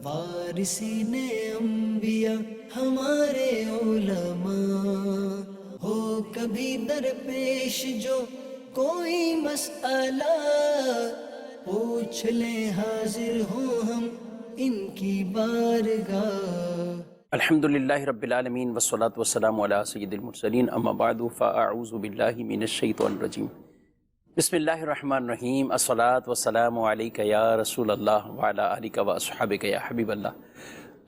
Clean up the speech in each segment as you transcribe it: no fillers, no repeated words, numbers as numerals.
وارثین انبیاء ہمارے علماء، ہو کبھی درپیش جو کوئی مسئلہ، پوچھ لیں حاضر ہوں ہم ان کی بارگاہ۔ الحمدللہ رب العالمین والصلاة والسلام علی سید المرسلین، اما بعد فاعوذ باللہ من الشیطان الرجیم، بسم اللہ الرحمن الرحیم، الصلاة والسلام علیک یا رسول اللہ وعلی آلک واصحابک یا حبیب اللہ،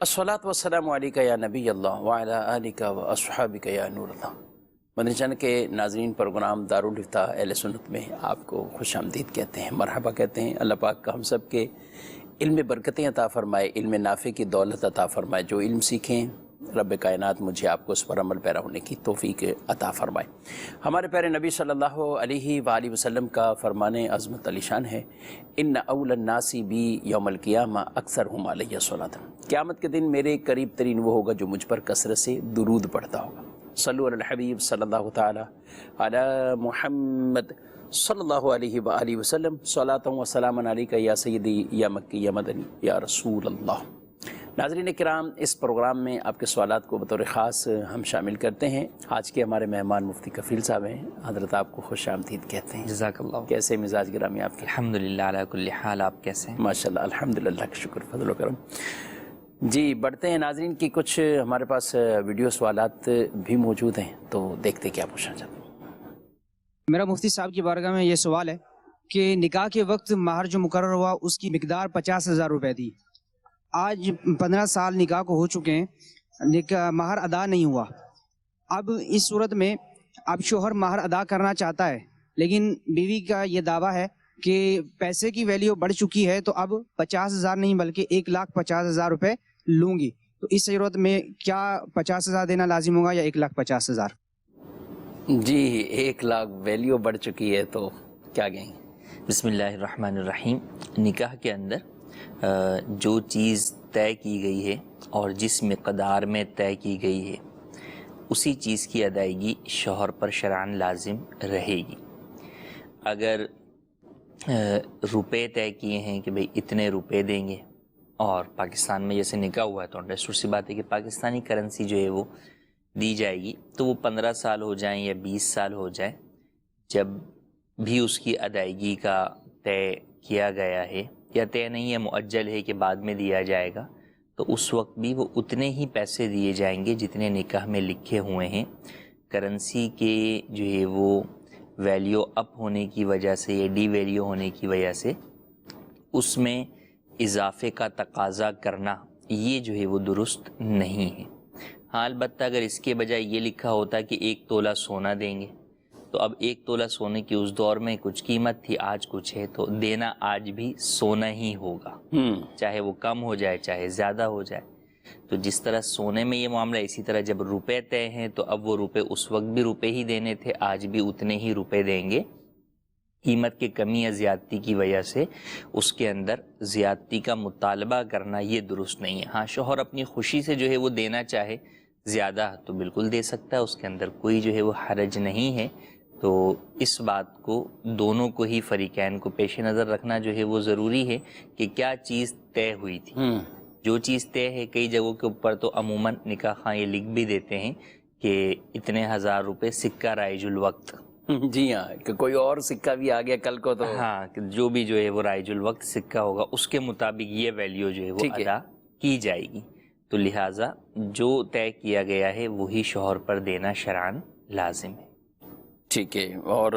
الصلاة والسلام علیک یا نبی اللہ وعلی آلک واصحابک یا نور اللہ۔ مدنی چینل کے ناظرین، پروگرام دارالفتاح اہل سنت میں آپ کو خوش آمدید کہتے ہیں، مرحبا کہتے ہیں۔ اللہ پاک کا ہم سب کے علم برکتیں عطا فرمائے، علم نافع کی دولت عطا فرمائے، جو علم سیکھیں رب کائنات مجھے آپ کو اس پر عمل پیرا ہونے کی توفیق عطا فرمائے۔ ہمارے پیارے نبی صلی اللہ علیہ وآلہ وسلم کا فرمان عظمت علی شان ہے، ان اول الناس بی یوم القیامہ اکثرہم علیہ صلاۃ، قیامت کے دن میرے قریب ترین وہ ہوگا جو مجھ پر کثرت سے درود پڑھتا ہوگا۔ صلو علی الحبیب صلی اللہ تعالی علی محمد صلی اللہ علیہ وآلہ وسلم، صلاۃ و سلام علیک یا سیدی یا مکی یا مدنی یا رسول اللہ۔ ناظرین کرام، اس پروگرام میں آپ کے سوالات کو بطور خاص ہم شامل کرتے ہیں۔ آج کے ہمارے مہمان مفتی کفیل صاحب ہیں، حضرت آپ کو خوش آمدید کہتے ہیں۔ جزاک اللہ۔ کیسے مزاج گرامی آپ کے؟ الحمدللہ علی کل حال، آپ کیسے ہیں؟ ماشاءاللہ الحمدللہ کا شکر فضل و کرم۔ جی بڑھتے ہیں ناظرین کی، کچھ ہمارے پاس ویڈیو سوالات بھی موجود ہیں، تو دیکھتے کیا پوچھنا چاہتے ہیں۔ میرا مفتی صاحب کی بارگاہ میں یہ سوال ہے کہ نکاح کے وقت مہر جو مقرر ہوا اس کی مقدار 50,000 روپے تھی۔ آج 15 سال نکاح کو ہو چکے ہیں، مہر ادا نہیں ہوا۔ اب اس صورت میں اب شوہر مہر ادا کرنا چاہتا ہے، لیکن بیوی کا یہ دعویٰ ہے کہ پیسے کی ویلیو بڑھ چکی ہے، تو اب 50,000 نہیں بلکہ 1,50,000 روپے لوں گی۔ تو اس صورت میں کیا 50,000 دینا لازم ہوگا یا 1,50,000؟ جی 1,00,000 ویلیو بڑھ چکی ہے تو کیا کہیں؟ بسم اللہ الرحمن الرحیم۔ نکاح کے اندر جو چیز طے کی گئی ہے اور جس مقدار میں طے کی گئی ہے، اسی چیز کی ادائیگی شوہر پر شرعاً لازم رہے گی۔ اگر روپے طے کیے ہیں کہ بھئی اتنے روپے دیں گے، اور پاکستان میں جیسے نکاح ہوا ہے تو انڈرسٹوڈ سی بات ہے کہ پاکستانی کرنسی جو ہے وہ دی جائے گی، تو وہ 15 سال ہو جائیں یا 20 سال ہو جائیں، جب بھی اس کی ادائیگی کا طے کیا گیا ہے، یا طے نہیں ہے مؤجل ہے کہ بعد میں دیا جائے گا، تو اس وقت بھی وہ اتنے ہی پیسے دیے جائیں گے جتنے نکاح میں لکھے ہوئے ہیں۔ کرنسی کے جو ہے وہ ویلیو اپ ہونے کی وجہ سے یا ڈی ویلیو ہونے کی وجہ سے اس میں اضافے کا تقاضا کرنا یہ جو ہے وہ درست نہیں ہے۔ ہاں البتہ اگر اس کے بجائے یہ لکھا ہوتا کہ 1 تولہ سونا دیں گے، تو اب 1 تولہ سونے کی اس دور میں کچھ قیمت تھی، آج کچھ ہے، تو دینا آج بھی سونا ہی ہوگا، چاہے وہ کم ہو جائے چاہے زیادہ ہو جائے۔ تو جس طرح سونے میں یہ معاملہ، اسی طرح جب روپے طے ہیں تو اب وہ روپے اس وقت بھی روپے ہی دینے تھے، آج بھی اتنے ہی روپے دیں گے۔ قیمت کے کمی یا زیادتی کی وجہ سے اس کے اندر زیادتی کا مطالبہ کرنا یہ درست نہیں ہے۔ ہاں شوہر اپنی خوشی سے جو ہے وہ دینا چاہے زیادہ تو بالکل دے سکتا ہے، اس کے اندر کوئی جو ہے وہ حرج نہیں ہے۔ تو اس بات کو دونوں کو ہی فریقین کو پیش نظر رکھنا جو ہے وہ ضروری ہے کہ کیا چیز طے ہوئی تھی۔ جو چیز طے ہے، کئی جگہوں کے اوپر تو عموماً نکاح خواہ یہ لکھ بھی دیتے ہیں کہ اتنے 1,000 روپے سکہ رائج الوقت۔ جی ہاں، کہ کوئی اور سکہ بھی آ گیا کل کو تو ہاں، جو بھی جو ہے وہ رائج الوقت سکہ ہوگا اس کے مطابق یہ ویلیو جو ہے وہ ادا کی جائے گی۔ تو لہٰذا جو طے کیا گیا ہے وہی شوہر پر دینا شرعاً لازم ہے۔ ٹھیک ہے، اور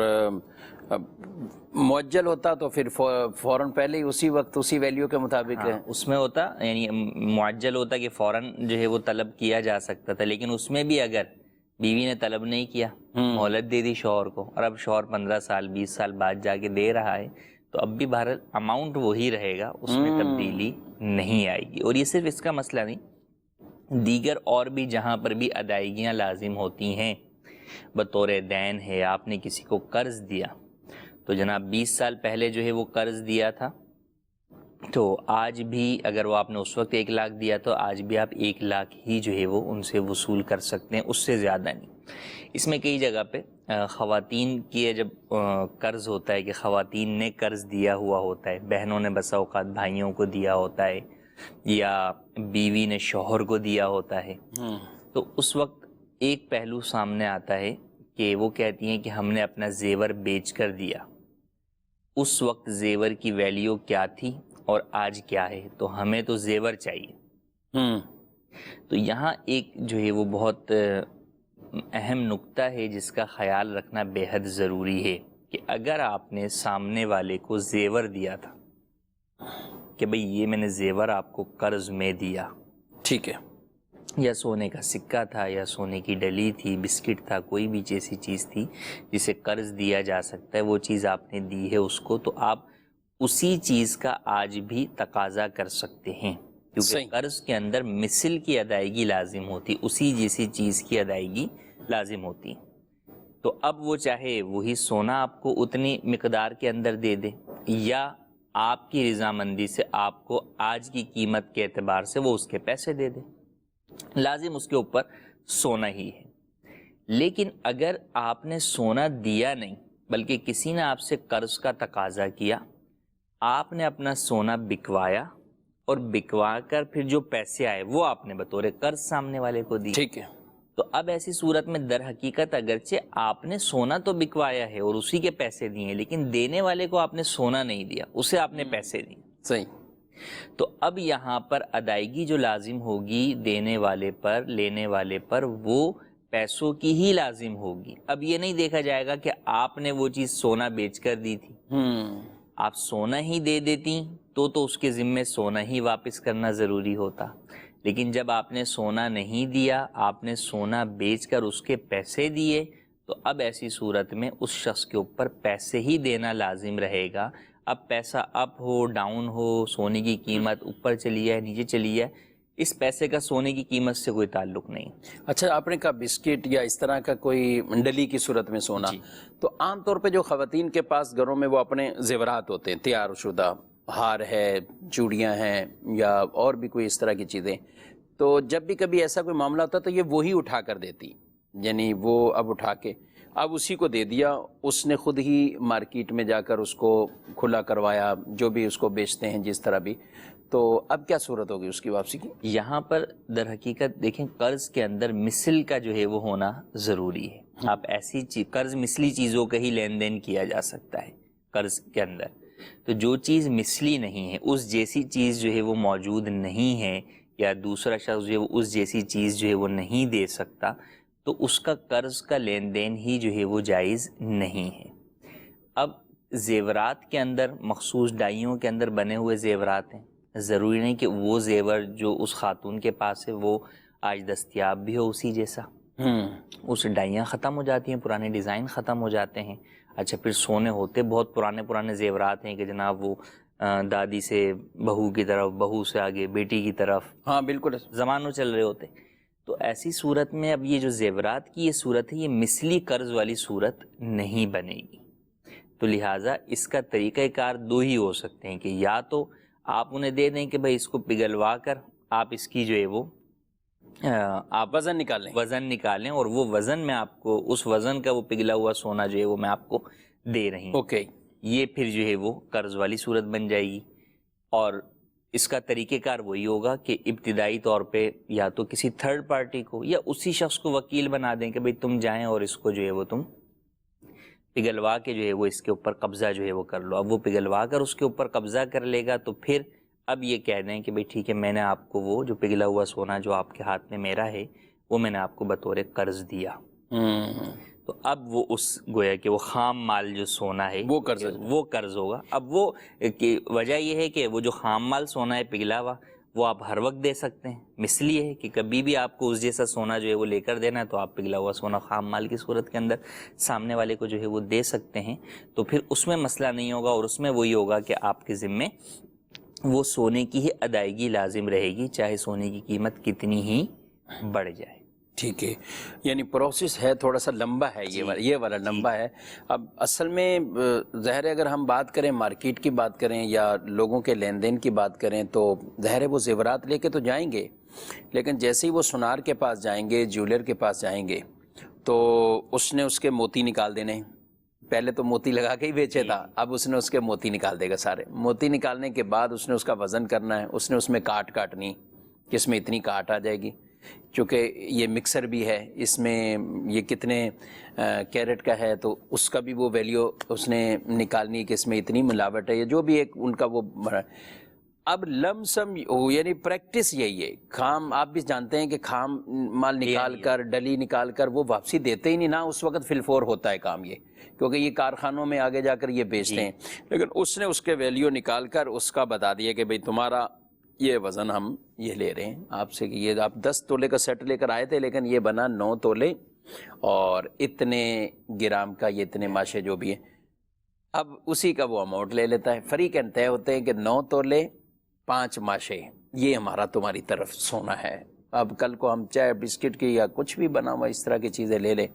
مؤجل ہوتا تو پھر فوراً پہلے ہی اسی وقت اسی ویلیو کے مطابق اس میں ہوتا، یعنی معجل ہوتا کہ فوراً جو ہے وہ طلب کیا جا سکتا تھا، لیکن اس میں بھی اگر بیوی نے طلب نہیں کیا، مہلت دے دی شوہر کو، اور اب شوہر 15 سال 20 سال بعد جا کے دے رہا ہے، تو اب بھی بہرحال اماؤنٹ وہی رہے گا، اس میں تبدیلی نہیں آئے گی۔ اور یہ صرف اس کا مسئلہ نہیں، دیگر اور بھی جہاں پر بھی ادائیگیاں لازم ہوتی ہیں، بطور دین ہے، آپ نے کسی کو قرض دیا، تو جناب 20 سال پہلے جو ہے وہ قرض دیا تھا، تو آج بھی اگر وہ آپ نے اس وقت 1,00,000 دیا تو آج بھی آپ 1,00,000 ہی جو ہے وہ ان سے وصول کر سکتے ہیں، اس سے زیادہ نہیں۔ اس میں کئی جگہ پہ خواتین کی جب قرض ہوتا ہے کہ خواتین نے قرض دیا ہوا ہوتا ہے، بہنوں نے بسا اوقات بھائیوں کو دیا ہوتا ہے، یا بیوی نے شوہر کو دیا ہوتا ہے، تو اس وقت ایک پہلو سامنے آتا ہے کہ وہ کہتی ہیں کہ ہم نے اپنا زیور بیچ کر دیا، اس وقت زیور کی ویلیو کیا تھی اور آج کیا ہے، تو ہمیں تو زیور چاہیے۔ تو یہاں ایک جو ہے وہ بہت اہم نقطہ ہے جس کا خیال رکھنا بے حد ضروری ہے کہ اگر آپ نے سامنے والے کو زیور دیا تھا کہ بھئی یہ میں نے زیور آپ کو قرض میں دیا، ٹھیک ہے، یا سونے کا سکہ تھا یا سونے کی ڈلی تھی، بسکٹ تھا، کوئی بھی ایسی چیز تھی جسے قرض دیا جا سکتا ہے، وہ چیز آپ نے دی ہے اس کو، تو آپ اسی چیز کا آج بھی تقاضا کر سکتے ہیں، کیونکہ قرض کے اندر مثل کی ادائیگی لازم ہوتی، اسی جیسی چیز کی ادائیگی لازم ہوتی۔ تو اب وہ چاہے وہی سونا آپ کو اتنی مقدار کے اندر دے دے، یا آپ کی رضامندی سے آپ کو آج کی قیمت کے اعتبار سے وہ اس کے پیسے دے دے، لازم اس کے اوپر سونا ہی ہے۔ لیکن اگر آپ نے سونا دیا نہیں بلکہ کسی نے آپ سے قرض کا تقاضا کیا، آپ نے اپنا سونا بکوایا اور بکوا کر پھر جو پیسے آئے وہ آپ نے بطور قرض سامنے والے کو دی، ٹھیک ہے، تو اب ایسی صورت میں در حقیقت اگرچہ آپ نے سونا تو بکوایا ہے اور اسی کے پیسے دیے ہیں، لیکن دینے والے کو آپ نے سونا نہیں دیا، اسے آپ نے پیسے دیے۔ صحیح۔ تو اب یہاں پر ادائیگی جو لازم ہوگی دینے والے پر، لینے والے پر، وہ پیسوں کی ہی لازم ہوگی۔ اب یہ نہیں دیکھا جائے گا کہ آپ نے وہ چیز سونا بیچ کر دی تھی، آپ سونا ہی دے دیتی تو اس کے ذمے سونا ہی واپس کرنا ضروری ہوتا، لیکن جب آپ نے سونا نہیں دیا، آپ نے سونا بیچ کر اس کے پیسے دیے، تو اب ایسی صورت میں اس شخص کے اوپر پیسے ہی دینا لازم رہے گا۔ اب پیسہ اپ ہو ڈاؤن ہو، سونے کی قیمت اوپر چلی ہے نیچے چلی ہے، اس پیسے کا سونے کی قیمت سے کوئی تعلق نہیں۔ اچھا، آپ نے کہا بسکٹ یا اس طرح کا کوئی ڈلی کی صورت میں سونا، تو عام طور پہ جو خواتین کے پاس گھروں میں وہ اپنے زیورات ہوتے ہیں، تیار شدہ ہار ہے، چوڑیاں ہیں، یا اور بھی کوئی اس طرح کی چیزیں، تو جب بھی کبھی ایسا کوئی معاملہ ہوتا تو یہ وہی اٹھا کر دیتی، یعنی وہ اب اٹھا کے اب اسی کو دے دیا، اس نے خود ہی مارکیٹ میں جا کر اس کو کھلا کروایا، جو بھی اس کو بیچتے ہیں جس طرح بھی، تو اب کیا صورت ہوگی اس کی واپسی کی؟ یہاں پر در حقیقت دیکھیں قرض کے اندر مثل کا جو ہے وہ ہونا ضروری ہے۔ آپ ایسی چیز قرض مثلی چیزوں کا ہی لین دین کیا جا سکتا ہے قرض کے اندر، تو جو چیز مثلی نہیں ہے، اس جیسی چیز جو ہے وہ موجود نہیں ہے، یا دوسرا شخص جو ہے وہ اس جیسی چیز جو ہے وہ نہیں دے سکتا، تو اس کا قرض کا لین دین ہی جو ہے وہ جائز نہیں ہے۔ اب زیورات کے اندر مخصوص ڈائیوں کے اندر بنے ہوئے زیورات ہیں، ضروری نہیں کہ وہ زیور جو اس خاتون کے پاس ہے وہ آج دستیاب بھی ہو اسی جیسا، اس ڈائیاں ختم ہو جاتی ہیں، پرانے ڈیزائن ختم ہو جاتے ہیں۔ اچھا، پھر سونے ہوتے بہت پرانے زیورات ہیں کہ جناب وہ دادی سے بہو کی طرف، بہو سے آگے بیٹی کی طرف، ہاں بالکل، زمانوں چل رہے ہوتے، تو ایسی صورت میں اب یہ جو زیورات کی یہ صورت ہے یہ مثلی قرض والی صورت نہیں بنے گی، تو لہٰذا اس کا طریقہ کار دو ہی ہو سکتے ہیں کہ یا تو آپ انہیں دے دیں کہ بھائی اس کو پگھلوا کر آپ اس کی جو ہے وہ آپ وزن نکالیں اور وہ وزن میں آپ کو اس وزن کا وہ پگھلا ہوا سونا جو ہے وہ میں آپ کو دے رہی ہوں، اوکے، یہ پھر جو ہے وہ قرض والی صورت بن جائے گی۔ اور اس کا طریقہ کار وہی ہوگا کہ ابتدائی طور پہ یا تو کسی تھرڈ پارٹی کو یا اسی شخص کو وکیل بنا دیں کہ بھئی تم جائیں اور اس کو جو ہے وہ تم پگھلوا کے جو ہے وہ اس کے اوپر قبضہ جو ہے وہ کر لو۔ اب وہ پگھلوا کر اس کے اوپر قبضہ کر لے گا تو پھر اب یہ کہہ دیں کہ بھئی ٹھیک ہے، میں نے آپ کو وہ جو پگھلا ہوا سونا جو آپ کے ہاتھ میں میرا ہے وہ میں نے آپ کو بطور قرض دیا، تو اب وہ اس گویا کہ وہ خام مال جو سونا ہے وہ قرض ہوگا۔ اب وہ وجہ یہ ہے کہ وہ جو خام مال سونا ہے پگھلا ہوا وہ آپ ہر وقت دے سکتے ہیں، مثلی ہے کہ کبھی بھی آپ کو اس جیسا سونا جو ہے وہ لے کر دینا ہے تو آپ پگھلا ہوا سونا خام مال کی صورت کے اندر سامنے والے کو جو ہے وہ دے سکتے ہیں، تو پھر اس میں مسئلہ نہیں ہوگا، اور اس میں وہی ہوگا کہ آپ کے ذمے وہ سونے کی ہی ادائیگی لازم رہے گی، چاہے سونے کی قیمت کتنی ہی بڑھ جائے۔ ٹھیک ہے، یعنی پروسیس ہے تھوڑا سا لمبا ہے، یہ والا لمبا ہے۔ اب اصل میں ظاہر ہے اگر ہم بات کریں مارکیٹ کی بات کریں یا لوگوں کے لین دین کی بات کریں تو ظاہر ہے وہ زیورات لے کے تو جائیں گے، لیکن جیسے ہی وہ سونار کے پاس جائیں گے، جیولر کے پاس جائیں گے، تو اس نے اس کے موتی نکال دینے، پہلے تو موتی لگا کے ہی بیچے تھا، اب اس نے اس کے موتی نکال دے گا سارے. موتی نکالنے کے بعد اس نے اس کا وزن کرنا ہے، اس نے اس میں کاٹ کاٹنی کہ اس میں اتنی کاٹ آ جائے گی. چونکہ یہ مکسر بھی ہے، اس میں یہ کتنے کیرٹ کا ہے تو اس کا بھی وہ ویلیو اس نے نکالنی کہ اس میں اتنی ملاوٹ ہے، یہ جو بھی ایک ان کا وہ. اب لم سم یعنی پریکٹس یہی ہے. خام آپ بھی جانتے ہیں کہ خام مال نکال کر ڈلی نکال کر وہ واپسی دیتے ہی نہیں، نہ اس وقت فلفور ہوتا ہے کام یہ، کیونکہ یہ کارخانوں میں آگے جا کر یہ بیچتے ہیں. لیکن اس نے اس کے ویلیو نکال کر اس کا بتا دیا کہ بھئی تمہارا یہ وزن ہم یہ لے رہے ہیں آپ سے، کہ یہ آپ 10 تولے کا سیٹ لے کر آئے تھے لیکن یہ بنا 9 تولے اور اتنے گرام کا، یہ اتنے ماشے جو بھی ہیں. اب اسی کا وہ اماؤنٹ لے لیتا ہے. فریقاً طے ہوتے ہیں کہ 9 تولے 5 ماشے یہ ہمارا تمہاری طرف سونا ہے. اب کل کو ہم چائے بسکٹ کی یا کچھ بھی بنا ہوا اس طرح کی چیزیں لے لیں.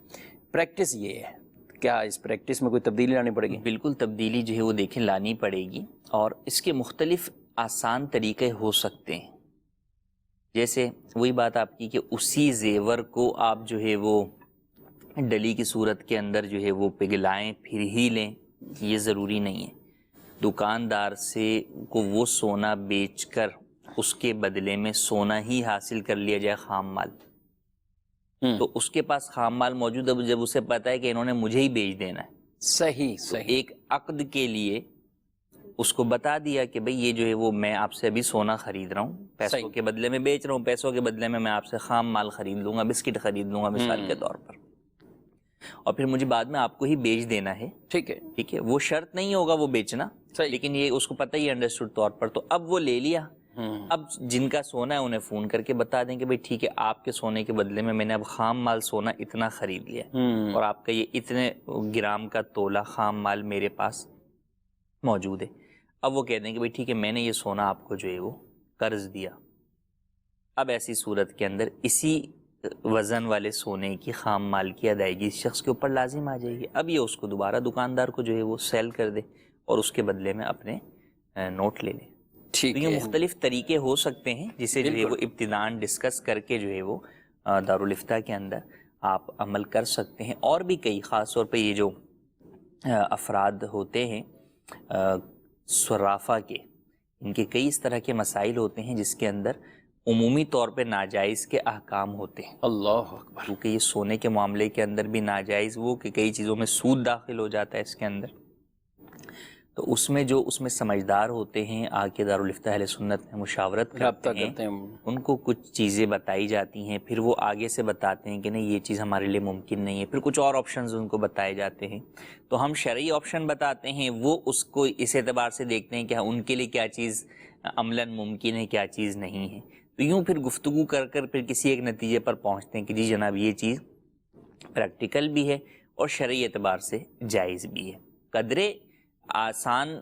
پریکٹس یہ ہے. کیا اس پریکٹس میں کوئی تبدیلی لانی پڑے گی؟ بالکل تبدیلی جو ہے وہ دیکھیں لانی پڑے گی، اور اس کے مختلف آسان طریقے ہو سکتے ہیں. جیسے وہی بات آپ کی کہ اسی زیور کو آپ جو ہے وہ ڈلی کی صورت کے اندر جو ہے وہ پگھلائیں پھر ہی لیں، یہ ضروری نہیں ہے. دکاندار سے کو وہ سونا بیچ کر اس کے بدلے میں سونا ہی حاصل کر لیا جائے خام مال، تو اس کے پاس خام مال موجود ہے. جب اسے پتا ہے کہ انہوں نے مجھے ہی بیچ دینا ہے، صحیح ایک عقد کے لیے اس کو بتا دیا کہ بھئی یہ جو ہے وہ میں آپ سے ابھی سونا خرید رہا ہوں، پیسوں کے بدلے میں بیچ رہا ہوں، پیسوں کے بدلے میں آپ سے خام مال خرید لوں گا، بسکٹ خرید لوں گا مثال کے طور پر، اور پھر مجھے بعد میں آپ کو ہی بیچ دینا ہے. ٹھیک ہے، وہ شرط نہیں ہوگا وہ بیچنا، لیکن یہ اس کو پتہ ہی انڈرسٹوڈ طور پر. تو اب وہ لے لیا. اب جن کا سونا ہے انہیں فون کر کے بتا دیں کہ بھئی ٹھیک ہے، آپ کے سونے کے بدلے میں نے اب خام مال سونا اتنا خرید لیا اور آپ کا یہ اتنے گرام کا تولہ خام مال میرے پاس موجود ہے. اب وہ کہہ دیں کہ بھئی ٹھیک ہے، میں نے یہ سونا آپ کو جو ہے وہ قرض دیا. اب ایسی صورت کے اندر اسی وزن والے سونے کی خام مال کی ادائیگی اس شخص کے اوپر لازم آ جائے گی. اب یہ اس کو دوبارہ دکاندار کو جو ہے وہ سیل کر دے اور اس کے بدلے میں اپنے نوٹ لے لے. تو یہ مختلف طریقے ہو سکتے ہیں جسے جو ہے وہ ابتداً ڈسکس کر کے جو ہے وہ دارالفتہ کے اندر آپ عمل کر سکتے ہیں. اور بھی کئی، خاص طور پہ یہ جو افراد ہوتے ہیں صرافہ کے، ان کے کئی اس طرح کے مسائل ہوتے ہیں جس کے اندر عمومی طور پہ ناجائز کے احکام ہوتے ہیں. اللہ اکبر. کیونکہ یہ سونے کے معاملے کے اندر بھی ناجائز وہ کہ کئی چیزوں میں سود داخل ہو جاتا ہے اس کے اندر. تو اس میں جو اس میں سمجھدار ہوتے ہیں آ کے دارالفتہ اہل سنت میں مشاورت کرتے ہیں، ان کو کچھ چیزیں بتائی جاتی ہیں، پھر وہ آگے سے بتاتے ہیں کہ نہیں یہ چیز ہمارے لیے ممکن نہیں ہے. پھر کچھ اور آپشنز ان کو بتائے جاتے ہیں، تو ہم شرعی آپشن بتاتے ہیں، وہ اس کو اس اعتبار سے دیکھتے ہیں کہ ان کے لیے کیا چیز عملاً ممکن ہے، کیا چیز نہیں ہے. تو یوں پھر گفتگو کر کر پھر کسی ایک نتیجے پر پہنچتے ہیں کہ جی جناب یہ چیز پریکٹیکل بھی ہے اور شرعی اعتبار سے جائز بھی ہے. قدرے آسان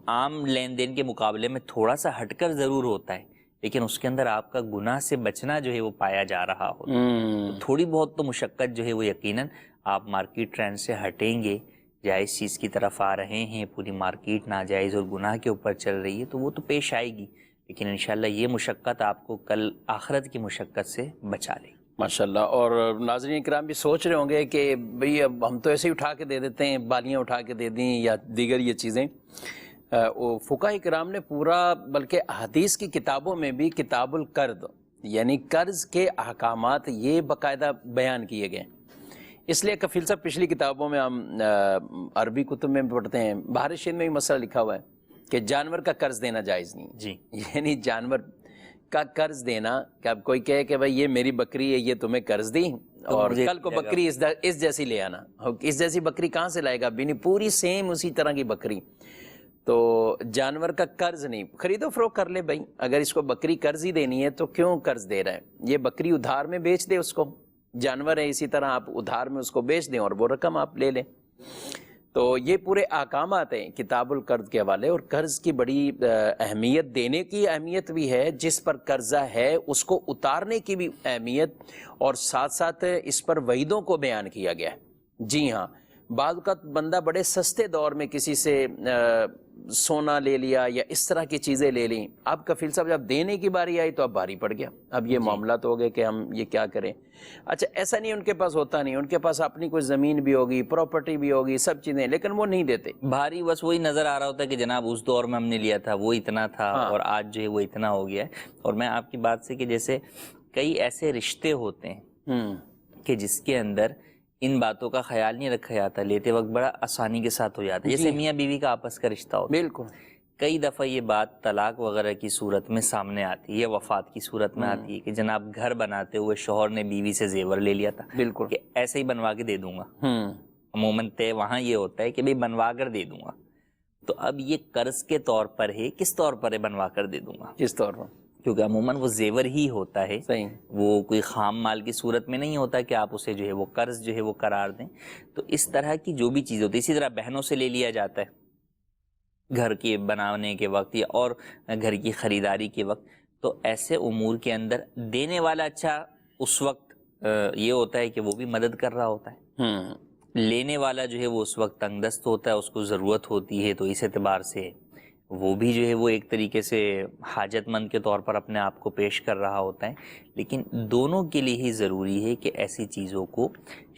عام لین دین کے مقابلے میں تھوڑا سا ہٹ کر ضرور ہوتا ہے، لیکن اس کے اندر آپ کا گناہ سے بچنا جو ہے وہ پایا جا رہا ہوتا ہے. تو تھوڑی بہت تو مشقت جو ہے وہ یقیناً آپ مارکیٹ ٹرینڈ سے ہٹیں گے، جائز چیز کی طرف آ رہے ہیں، پوری مارکیٹ ناجائز اور گناہ کے اوپر چل رہی ہے، تو وہ تو پیش آئے گی، لیکن انشاءاللہ یہ مشقت آپ کو کل آخرت کی مشقت سے بچا لے گی. ماشاءاللہ. اور ناظرین کرام بھی سوچ رہے ہوں گے کہ بھئی اب ہم تو ایسے ہی اٹھا کے دے دیتے ہیں، بالیاں اٹھا کے دے دیں یا دیگر یہ چیزیں. فقہاء کرام نے پورا، بلکہ حدیث کی کتابوں میں بھی کتاب القرض یعنی قرض کے احکامات یہ باقاعدہ بیان کیے گئے. اس لیے کفیل صاحب پچھلی کتابوں میں ہم عربی کتب میں پڑھتے ہیں، بحر الشین میں بھی مسئلہ لکھا ہوا ہے کہ جانور کا قرض دینا جائز نہیں. جی، یعنی جانور کا قرض دینا، کہ اب کوئی کہے کہ بھائی یہ میری بکری ہے، یہ تمہیں قرض دی اور کل کو بکری اس جیسی لے آنا. اس جیسی بکری کہاں سے لائے گا؟ پوری سیم اسی طرح کی بکری. تو جانور کا قرض نہیں، خرید و فروخت کر لے بھائی. اگر اس کو بکری قرض ہی دینی ہے تو کیوں قرض دے رہا ہے؟ یہ بکری ادھار میں بیچ دے اس کو، جانور ہے اسی طرح آپ ادھار میں اس کو بیچ دیں اور وہ رقم آپ لے لیں. تو یہ پورے احکامات ہیں کتاب القرض کے حوالے. اور قرض کی بڑی اہمیت، دینے کی اہمیت بھی ہے، جس پر قرضہ ہے اس کو اتارنے کی بھی اہمیت، اور ساتھ ساتھ اس پر وعیدوں کو بیان کیا گیا ہے. جی ہاں، بعض اوقات بندہ بڑے سستے دور میں کسی سے سونا لے لیا یا اس طرح کی چیزیں لے لیں، اب کفیل صاحب جب دینے کی باری آئی تو اب بھاری پڑ گیا، اب یہ معاملات ہو گئے کہ ہم یہ کیا کریں۔ اچھا ایسا نہیں ان کے پاس ہوتا نہیں، ان کے پاس اپنی کوئی زمین بھی ہوگی، پراپرٹی بھی ہوگی، سب چیزیں، لیکن وہ نہیں دیتے۔ بھاری بس وہی نظر آ رہا ہوتا ہے کہ جناب اس دور میں ہم نے لیا تھا وہ اتنا تھا اور آج جو ہے وہ اتنا ہو گیا ہے۔ اور میں آپ کی بات سے کہ جیسے کئی ایسے رشتے ہوتے ہیں کہ جس کے اندر ان باتوں کا خیال نہیں رکھا جاتا، لیتے وقت بڑا آسانی کے ساتھ ہو جاتا ہے، جیسے میاں بیوی کا آپس کا رشتہ ہوتا ہے۔ بالکل، کئی دفعہ یہ بات طلاق وغیرہ کی صورت میں سامنے آتی ہے یا وفات کی صورت میں آتی ہے کہ جناب گھر بناتے ہوئے شوہر نے بیوی سے زیور لے لیا تھا، بالکل، کہ ایسے ہی بنوا کے دے دوں گا۔ عموماً طے وہاں یہ ہوتا ہے کہ بھئی بنوا کر دے دوں گا، تو اب یہ قرض کے طور پر ہے، کس طور پر ہے بنوا کر دے دوں گا؟ کس طور پر؟ کیونکہ عموماً وہ زیور ہی ہوتا ہے، صحیح، وہ کوئی خام مال کی صورت میں نہیں ہوتا کہ آپ اسے جو ہے وہ قرض جو ہے وہ قرار دیں۔ تو اس طرح کی جو بھی چیز ہوتی ہے، اسی طرح بہنوں سے لے لیا جاتا ہے گھر کے بنانے کے وقت یا اور گھر کی خریداری کے وقت، تو ایسے امور کے اندر دینے والا اچھا اس وقت یہ ہوتا ہے کہ وہ بھی مدد کر رہا ہوتا ہے، لینے والا جو ہے وہ اس وقت تنگ دست ہوتا ہے، اس کو ضرورت ہوتی ہے، تو اس اعتبار سے وہ بھی جو ہے وہ ایک طریقے سے حاجت مند کے طور پر اپنے آپ کو پیش کر رہا ہوتا ہے۔ لیکن دونوں کے لیے ہی ضروری ہے کہ ایسی چیزوں کو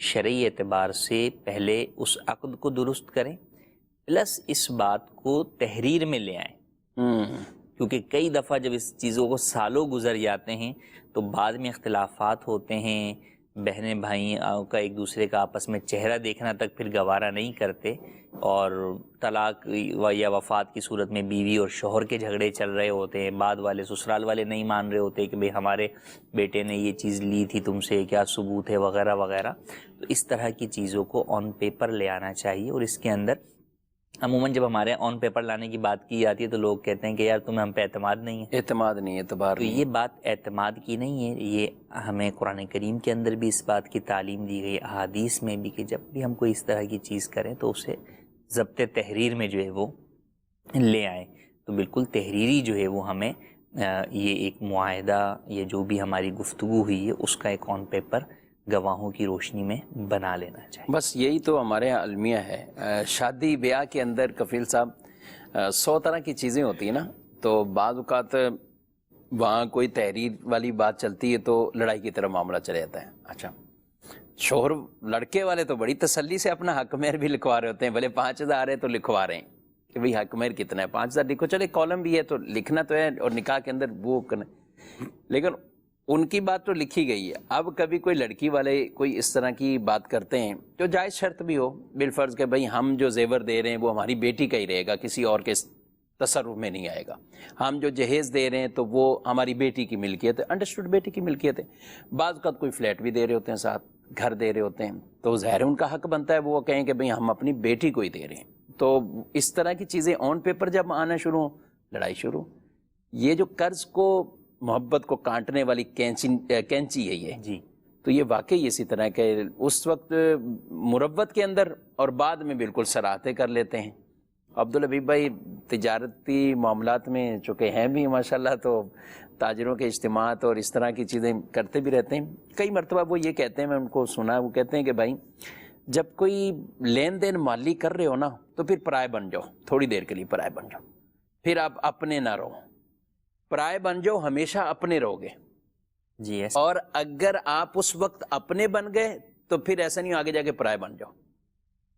شرعی اعتبار سے پہلے اس عقد کو درست کریں، پلس اس بات کو تحریر میں لے آئیں، کیونکہ کئی دفعہ جب اس چیزوں کو سالوں گزر جاتے ہیں تو بعد میں اختلافات ہوتے ہیں، بہنیں بھائی کا ایک دوسرے کا آپس میں چہرہ دیکھنا تک پھر گوارا نہیں کرتے، اور طلاق یا وفات کی صورت میں بیوی اور شوہر کے جھگڑے چل رہے ہوتے ہیں، بعد والے سسرال والے نہیں مان رہے ہوتے کہ بھئی ہمارے بیٹے نے یہ چیز لی تھی تم سے، کیا ثبوت ہے وغیرہ وغیرہ۔ تو اس طرح کی چیزوں کو آن پیپر لے آنا چاہیے، اور اس کے اندر عموماً جب ہمارے آن پیپر لانے کی بات کی جاتی ہے تو لوگ کہتے ہیں کہ یار تمہیں ہم پہ اعتماد نہیں ہے، اعتماد نہیں، اعتبار تو نہیں۔ یہ بات اعتماد کی نہیں ہے، یہ ہمیں قرآن کریم کے اندر بھی اس بات کی تعلیم دی گئی، احادیث میں بھی، کہ جب بھی ہم کوئی اس طرح کی چیز کریں تو اسے ضبط تحریر میں جو ہے وہ لے آئیں۔ تو بالکل تحریری جو ہے وہ ہمیں یہ ایک معاہدہ یا جو بھی ہماری گفتگو ہوئی ہے اس کا ایک آن پیپر گواہوں کی روشنی میں بنا لینا چاہیے۔ بس یہی تو ہمارے یہاں المیہ ہے۔ شادی بیاہ کے اندر کفیل صاحب 100 طرح کی چیزیں ہوتی ہیں نا، تو بعض اوقات وہاں کوئی تحریر والی بات چلتی ہے تو لڑائی کی طرح معاملہ چلے جاتا ہے۔ اچھا شوہر لڑکے والے تو بڑی تسلی سے اپنا حق مہر بھی لکھوا رہے ہوتے ہیں، بھلے 5000 ہے تو لکھوا رہے ہیں کہ بھئی حق مہر کتنا ہے، 5000 لکھو، چلے کالم بھی ہے تو لکھنا تو ہے، اور نکاح کے اندر وہ کرنا، لیکن ان کی بات تو لکھی گئی ہے۔ اب کبھی کوئی لڑکی والے کوئی اس طرح کی بات کرتے ہیں جو جائز شرط بھی ہو، بالفرض کہ بھئی ہم جو زیور دے رہے ہیں وہ ہماری بیٹی کا ہی رہے گا، کسی اور کے تصرف میں نہیں آئے گا، ہم جو جہیز دے رہے ہیں تو وہ ہماری بیٹی کی ملکیت ہے، انڈرسٹوڈ بیٹی کی ملکیت ہے۔ بعض اوقات کوئی فلیٹ بھی دے رہے ہوتے ہیں، ساتھ گھر دے رہے ہوتے ہیں، تو ظاہر ہے ان کا حق بنتا ہے وہ کہیں کہ بھئی ہم اپنی بیٹی کو ہی دے رہے ہیں۔ تو اس طرح کی چیزیں آن پیپر جب آنا شروع ہو، لڑائی شروع۔ یہ جو قرض کو محبت کو کانٹنے والی کینچی ہے یہ جی، تو یہ واقعی اسی طرح کہ اس وقت مروت کے اندر اور بعد میں بالکل سراہتے کر لیتے ہیں۔ عبدالحبیب بھائی تجارتی معاملات میں چونکہ ہیں بھی ماشاءاللہ، تو تاجروں کے اجتماعات اور اس طرح کی چیزیں کرتے بھی رہتے ہیں۔ کئی مرتبہ وہ یہ کہتے ہیں، میں ان کو سنا، وہ کہتے ہیں کہ بھائی جب کوئی لین دین مالی کر رہے ہو نا تو پھر پرائے بن جاؤ، تھوڑی دیر کے لیے پرائے بن جاؤ، پھر آپ اپنے نہ رہو، پرائے بن جاؤ، ہمیشہ اپنے رہو گے۔ جی ایسا، اور اگر آپ اس وقت اپنے بن گئے تو پھر ایسا نہیں آگے جا کے پرائے بن جاؤ۔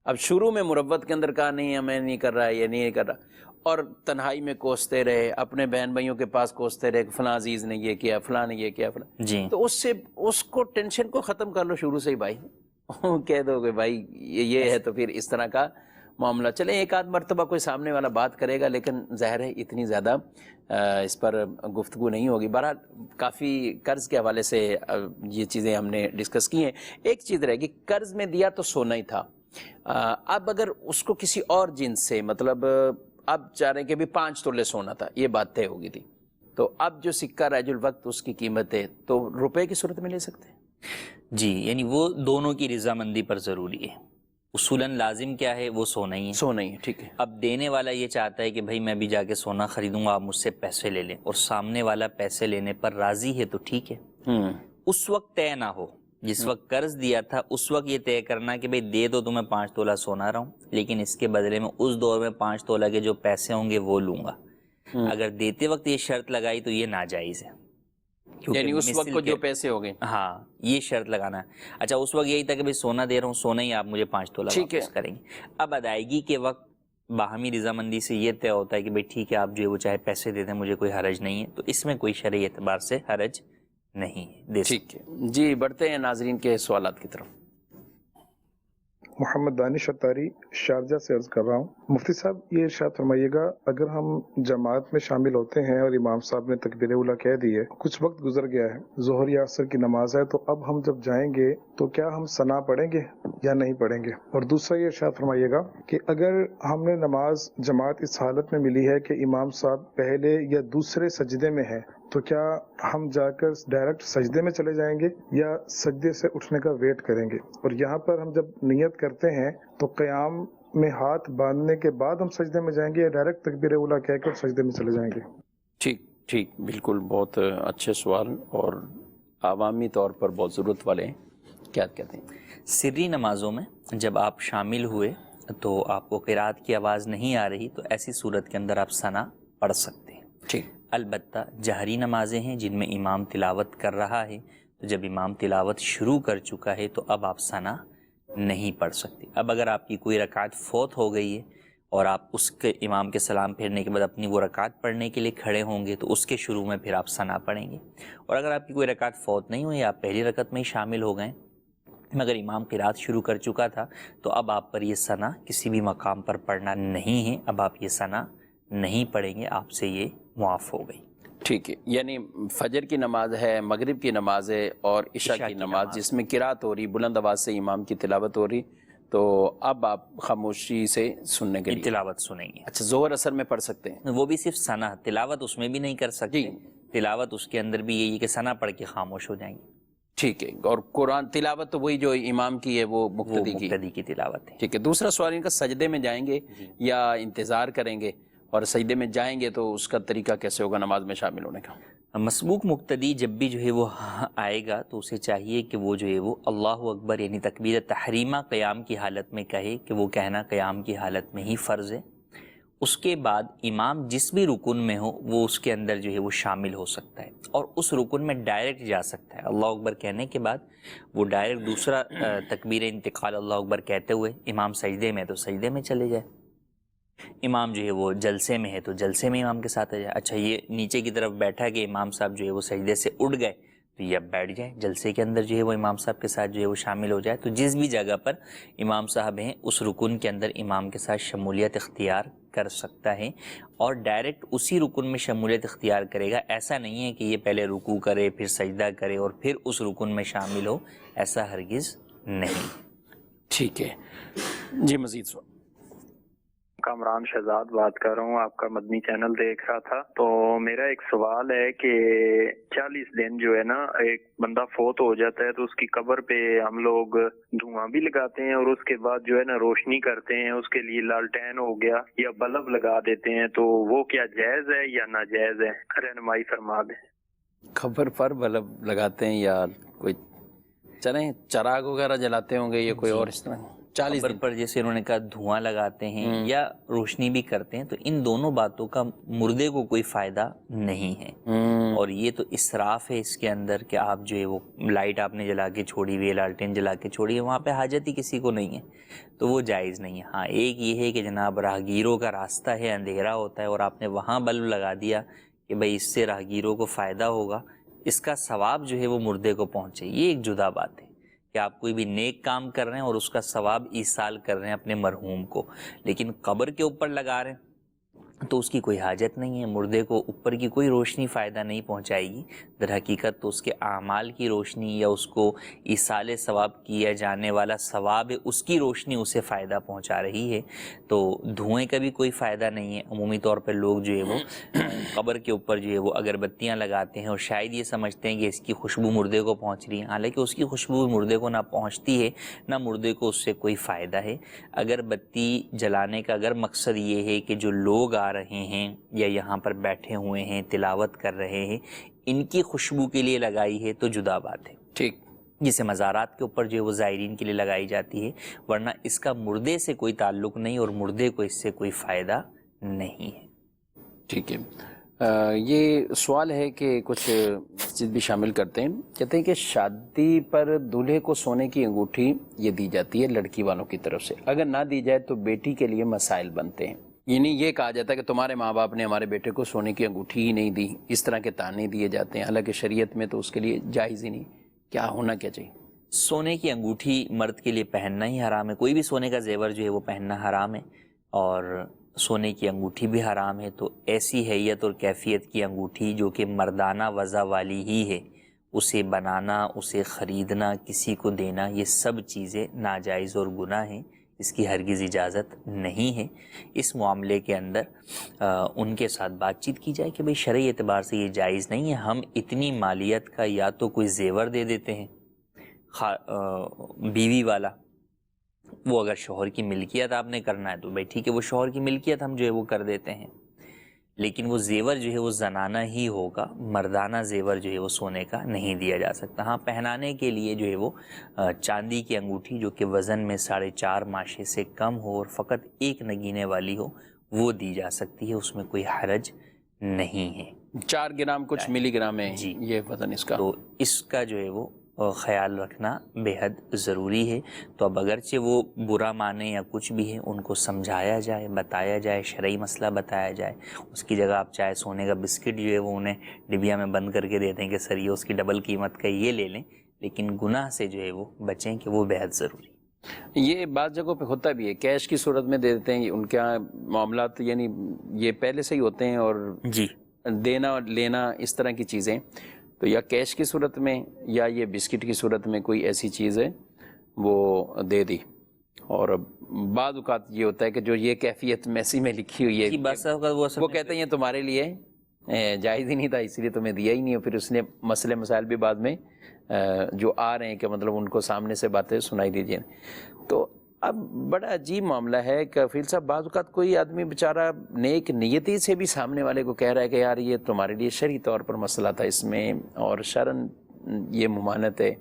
اب شروع میں مروت کے اندر کہا نہیں میں نہیں کر رہا، یہ نہیں کر رہا، اور تنہائی میں کوستے رہے، اپنے بہن بھائیوں کے پاس کوستے رہے، فلاں عزیز نے یہ کیا، فلاں نے یہ کیا، فلاں، جی تو اس کو ٹینشن کو ختم کر لو شروع سے ہی بھائی، کہہ دو کہ بھائی یہ ہے، تو پھر اس طرح کا معاملہ چلے۔ ایک آدھ مرتبہ کوئی سامنے والا بات کرے گا، لیکن ظاہر ہے اتنی زیادہ اس پر گفتگو نہیں ہوگی۔ بہرحال کافی قرض کے حوالے سے یہ چیزیں ہم نے ڈسکس کی ہیں۔ ایک چیز رہے گی، قرض میں دیا تو سونا ہی تھا، اب اگر اس کو کسی اور جنس سے، مطلب اب چاہ رہے ہیں کہ بھی 5 تولے سونا تھا، یہ بات طے ہوگی تھی، تو اب جو سکہ رائج الوقت اس کی قیمت ہے تو روپے کی صورت میں لے سکتے ہیں؟ جی، یعنی وہ دونوں کی رضامندی پر ضروری ہے۔ اصولاً لازم کیا ہے، وہ سونا ہی ہے، سونا ہی ہے، ٹھیک ہے۔ اب دینے والا یہ چاہتا ہے کہ بھائی میں بھی جا کے سونا خریدوں گا، آپ مجھ سے پیسے لے لیں، اور سامنے والا پیسے لینے پر راضی ہے تو ٹھیک ہے، اس وقت طے نہ ہو جس وقت قرض دیا تھا اس وقت یہ طے کرنا کہ بھئی دے تو تمہیں 5 تولہ سونا رہا ہوں، لیکن اس کے بدلے میں اس دور میں 5 تولہ کے جو پیسے ہوں گے وہ لوں گا. اگر دیتے وقت یہ شرط لگائی تو یہ ناجائز ہے، یعنی اس وقت کو جو پیسے ہو گئے. ہاں یہ شرط لگانا ہے. اچھا اس وقت یہی تھا کہ بھئی سونا دے رہا ہوں، سونا ہی آپ مجھے 5 تولہ واپس کریں گے. اب ادائیگی کے وقت باہمی رضامندی سے یہ طے ہوتا ہے کہ بھئی ٹھیک ہے آپ جو ہے وہ چاہے پیسے دے دیں، مجھے کوئی حرج نہیں ہے، تو اس میں کوئی شرعی اعتبار سے حرج نہیں ہے. ٹھیک ہے جی، بڑھتے ہیں ناظرین کے سوالات کی طرف. محمد دانش اتاری شارجہ سے عرض کر رہا ہوں. مفتی صاحب یہ ارشاد فرمائیے گا، اگر ہم جماعت میں شامل ہوتے ہیں اور امام صاحب نے تکبیر اولیٰ کہہ دی ہے، کچھ وقت گزر گیا ہے، ظہر یا عصر کی نماز ہے، تو اب ہم جب جائیں گے تو کیا ہم ثنا پڑھیں گے یا نہیں پڑھیں گے؟ اور دوسرا یہ ارشاد فرمائیے گا کہ اگر ہم نے نماز جماعت اس حالت میں ملی ہے کہ امام صاحب پہلے یا دوسرے سجدے میں ہیں، تو کیا ہم جا کر ڈائریکٹ سجدے میں چلے جائیں گے یا سجدے سے اٹھنے کا ویٹ کریں گے؟ اور یہاں پر ہم جب نیت کرتے ہیں تو قیام میں ہاتھ باندھنے کے بعد ہم سجدے میں جائیں گے یا ڈائریکٹ تکبیر اولیٰ کہہ کر سجدے میں چلے جائیں گے؟ ٹھیک بالکل، بہت اچھے سوال اور عوامی طور پر بہت ضرورت والے ہیں. کیا کہتے ہیں؟ سری نمازوں میں جب آپ شامل ہوئے تو آپ کو قرات کی آواز نہیں آ رہی، تو ایسی صورت کے اندر آپ ثنا پڑھ سکتے ہیں. ٹھیک. البتہ جہری نمازیں ہیں جن میں امام تلاوت کر رہا ہے، تو جب امام تلاوت شروع کر چکا ہے تو اب آپ ثنا نہیں پڑھ سکتے. اب اگر آپ کی کوئی رکعت فوت ہو گئی ہے اور آپ اس کے امام کے سلام پھیرنے کے بعد اپنی وہ رکعت پڑھنے کے لیے کھڑے ہوں گے تو اس کے شروع میں پھر آپ ثنا پڑھیں گے. اور اگر آپ کی کوئی رکعت فوت نہیں ہوئی، آپ پہلی رکعت میں ہی شامل ہو گئے مگر امام قرات شروع کر چکا تھا، تو اب آپ پر یہ ثنا کسی بھی مقام پر پڑھنا نہیں ہے. اب آپ یہ ثنا نہیں پڑھیں گے، آپ سے یہ معاف ہو گئی. ٹھیک ہے، یعنی فجر کی نماز ہے، مغرب کی نماز ہے اور عشاء کی نماز جس میں قرات ہو رہی، بلند آواز سے امام کی تلاوت ہو رہی، تو اب آپ خاموشی سے سننے کے لیے تلاوت سنیں گے. اچھا ظہر اثر میں پڑھ سکتے ہیں؟ وہ بھی صرف ثنا، تلاوت اس میں بھی نہیں کر سکتے. تلاوت اس کے اندر بھی یہی کہ ثنا پڑھ کے خاموش ہو جائیں گے. ٹھیک ہے. اور قرآن تلاوت تو وہی جو امام کی ہے وہ مقتدی کی تلاوت ہے. ٹھیک ہے. دوسرا سوال ان کا، سجدے میں جائیں گے یا انتظار کریں گے؟ اور سجدے میں جائیں گے تو اس کا طریقہ کیسے ہوگا نماز میں شامل ہونے کا؟ مسبوق مقتدی جب بھی جو ہے وہ آئے گا تو اسے چاہیے کہ وہ جو ہے وہ اللہ اکبر یعنی تکبیر تحریمہ قیام کی حالت میں کہے، کہ وہ کہنا قیام کی حالت میں ہی فرض ہے. اس کے بعد امام جس بھی رکن میں ہو وہ اس کے اندر جو ہے وہ شامل ہو سکتا ہے اور اس رکن میں ڈائریکٹ جا سکتا ہے. اللہ اکبر کہنے کے بعد وہ ڈائریکٹ دوسرا تکبیر انتقال اللہ اکبر کہتے ہوئے امام سجدے میں تو سجدے میں چلے جائے، امام جو ہے وہ جلسے میں ہے تو جلسے میں امام کے ساتھ آ جائے. اچھا یہ نیچے کی طرف بیٹھا کہ امام صاحب جو ہے وہ سجدے سے اٹھ گئے تو یہ اب بیٹھ جائے، جلسے کے اندر جو ہے وہ امام صاحب کے ساتھ جو ہے وہ شامل ہو جائے. تو جس بھی جگہ پر امام صاحب ہیں اس رکن کے اندر امام کے ساتھ شمولیت اختیار کر سکتا ہے اور ڈائریکٹ اسی رکن میں شمولیت اختیار کرے گا. ایسا نہیں ہے کہ یہ پہلے رکوع کرے پھر سجدہ کرے اور پھر اس رکن میں شامل ہو، ایسا ہرگز نہیں. ٹھیک ہے جی، مزید سوال. کامران شہزاد بات کر رہا ہوں، آپ کا مدنی چینل دیکھ رہا تھا. تو میرا ایک سوال ہے کہ 40 دن جو ہے نا ایک بندہ فوت ہو جاتا ہے تو اس کی قبر پہ ہم لوگ دھواں بھی لگاتے ہیں اور اس کے بعد جو ہے نا روشنی کرتے ہیں، اس کے لیے لالٹین ہو گیا یا بلب لگا دیتے ہیں، تو وہ کیا جائز ہے یا ناجائز ہے؟ رہنمائی فرما دیں. خبر پر بلب لگاتے ہیں یا کوئی چلیں چراغ وغیرہ جلاتے ہوں گے یا کوئی اور اس طرح 40 قبر پر جیسے انہوں نے کہا دھواں لگاتے ہیں یا روشنی بھی کرتے ہیں، تو ان دونوں باتوں کا مردے کو کوئی فائدہ نہیں ہے. اور یہ تو اسراف ہے اس کے اندر کہ آپ جو ہے وہ لائٹ آپ نے جلا کے چھوڑی ہوئی ہے، لالٹین جلا کے چھوڑی ہے، وہاں پہ حاجت ہی کسی کو نہیں ہے تو وہ جائز نہیں ہے. ہاں ایک یہ ہے کہ جناب راہگیروں کا راستہ ہے، اندھیرا ہوتا ہے اور آپ نے وہاں بلب لگا دیا کہ بھئی اس سے راہگیروں کو فائدہ ہوگا، اس کا ثواب جو ہے وہ مردے کو پہنچے، یہ ایک جدا بات ہے کہ آپ کوئی بھی نیک کام کر رہے ہیں اور اس کا ثواب ایصال کر رہے ہیں اپنے مرحوم کو، لیکن قبر کے اوپر لگا رہے ہیں تو اس کی کوئی حاجت نہیں ہے. مردے کو اوپر کی کوئی روشنی فائدہ نہیں پہنچائے گی، در حقیقت تو اس کے اعمال کی روشنی یا اس کو ایصال ثواب کیا جانے والا ثواب ہے اس کی روشنی اسے فائدہ پہنچا رہی ہے. تو دھوئیں کا بھی کوئی فائدہ نہیں ہے. عمومی طور پر لوگ جو ہے وہ قبر کے اوپر جو ہے وہ اگربتیاں لگاتے ہیں اور شاید یہ سمجھتے ہیں کہ اس کی خوشبو مردے کو پہنچ رہی ہے، حالانکہ اس کی خوشبو مردے کو نہ پہنچتی ہے نہ مردے کو اس سے کوئی فائدہ ہے. اگربتی جلانے کا اگر مقصد یہ ہے کہ جو لوگ آ رہے ہیں یا یہاں پر بیٹھے ہوئے ہیں تلاوت کر رہے ہیں ان کی خوشبو کے لیے لگائی ہے تو جدا بات ہے. ٹھیک جسے مزارات کے اوپر جو ہے وہ زائرین کے لیے لگائی جاتی ہے، ورنہ اس کا مردے سے کوئی تعلق نہیں اور مردے کو اس سے کوئی فائدہ نہیں ہے۔ ٹھیک ہے، یہ سوال ہے کہ کچھ مسجد بھی شامل کرتے ہیں، کہتے ہیں کہ شادی پر دولہے کو سونے کی انگوٹھی یہ دی جاتی ہے لڑکی والوں کی طرف سے، اگر نہ دی جائے تو بیٹی کے لیے مسائل بنتے ہیں، یعنی یہ کہا جاتا ہے کہ تمہارے ماں باپ نے ہمارے بیٹے کو سونے کی انگوٹھی ہی نہیں دی، اس طرح کے تانے دیے جاتے ہیں، حالانکہ شریعت میں تو اس کے لیے جائز ہی نہیں، کیا ہونا کیا چاہیے؟ سونے کی انگوٹھی مرد کے لیے پہننا ہی حرام ہے، کوئی بھی سونے کا زیور جو ہے وہ پہننا حرام ہے، اور سونے کی انگوٹھی بھی حرام ہے۔ تو ایسی حیت اور کیفیت کی انگوٹھی جو کہ مردانہ وضع والی ہی ہے، اسے بنانا، اسے خریدنا، کسی کو دینا، یہ سب چیزیں ناجائز اور گناہ ہیں، اس کی ہرگز اجازت نہیں ہے۔ اس معاملے کے اندر ان کے ساتھ بات چیت کی جائے کہ بھئی شرعی اعتبار سے یہ جائز نہیں ہے، ہم اتنی مالیت کا یا تو کوئی زیور دے دیتے ہیں بیوی والا، وہ اگر شوہر کی ملکیت آپ نے کرنا ہے تو بھائی ٹھیک ہے، وہ شوہر کی ملکیت ہم جو ہے وہ کر دیتے ہیں، لیکن وہ زیور جو ہے وہ زنانہ ہی ہوگا، مردانہ زیور جو ہے وہ سونے کا نہیں دیا جا سکتا۔ ہاں، پہنانے کے لیے جو ہے وہ چاندی کی انگوٹھی جو کہ وزن میں 4.5 ماشے سے کم ہو اور فقط ایک نگینے والی ہو، وہ دی جا سکتی ہے، اس میں کوئی حرج نہیں ہے۔ 4 گرام کچھ ملی گرام ہے جی، یہ وزن اس کا، تو اس کا جو ہے وہ خیال رکھنا بے حد ضروری ہے۔ تو اب اگرچہ وہ برا مانے یا کچھ بھی ہے، ان کو سمجھایا جائے، بتایا جائے، شرعی مسئلہ بتایا جائے، اس کی جگہ آپ چاہے سونے کا بسکٹ جو ہے وہ انہیں ڈبیا میں بند کر کے دے دیں کہ سر یہ اس کی ڈبل قیمت کا یہ لے لیں، لیکن گناہ سے جو ہے وہ بچیں کہ وہ بے حد ضروری ہے۔ یہ بعض جگہوں پہ ہوتا بھی ہے، کیش کی صورت میں دے دیتے ہیں، ان کے یہاں معاملات یعنی یہ پہلے سے ہی ہوتے ہیں، اور جی، دینا اور لینا اس طرح کی چیزیں، تو یا کیش کی صورت میں یا یہ بسکٹ کی صورت میں کوئی ایسی چیز ہے وہ دے دی، اور بعض اوقات یہ ہوتا ہے کہ جو یہ کیفیت میسی میں لکھی ہوئی ہے بس وہ کہتے ہیں یہ تمہارے لیے جائز ہی نہیں تھا، اس لیے تمہیں دیا ہی نہیں، اور پھر اس نے مسئلے مسائل بھی بعد میں جو آ رہے ہیں کہ مطلب ان کو سامنے سے باتیں سنائی دیجیے۔ تو اب بڑا عجیب معاملہ ہے کہ کفیل صاحب، بعض اوقات کوئی آدمی بیچارہ نیک نیتی سے بھی سامنے والے کو کہہ رہا ہے کہ یار یہ تمہارے لیے شرعی طور پر مسئلہ تھا اس میں، اور شرعاً یہ ممانعت ہے،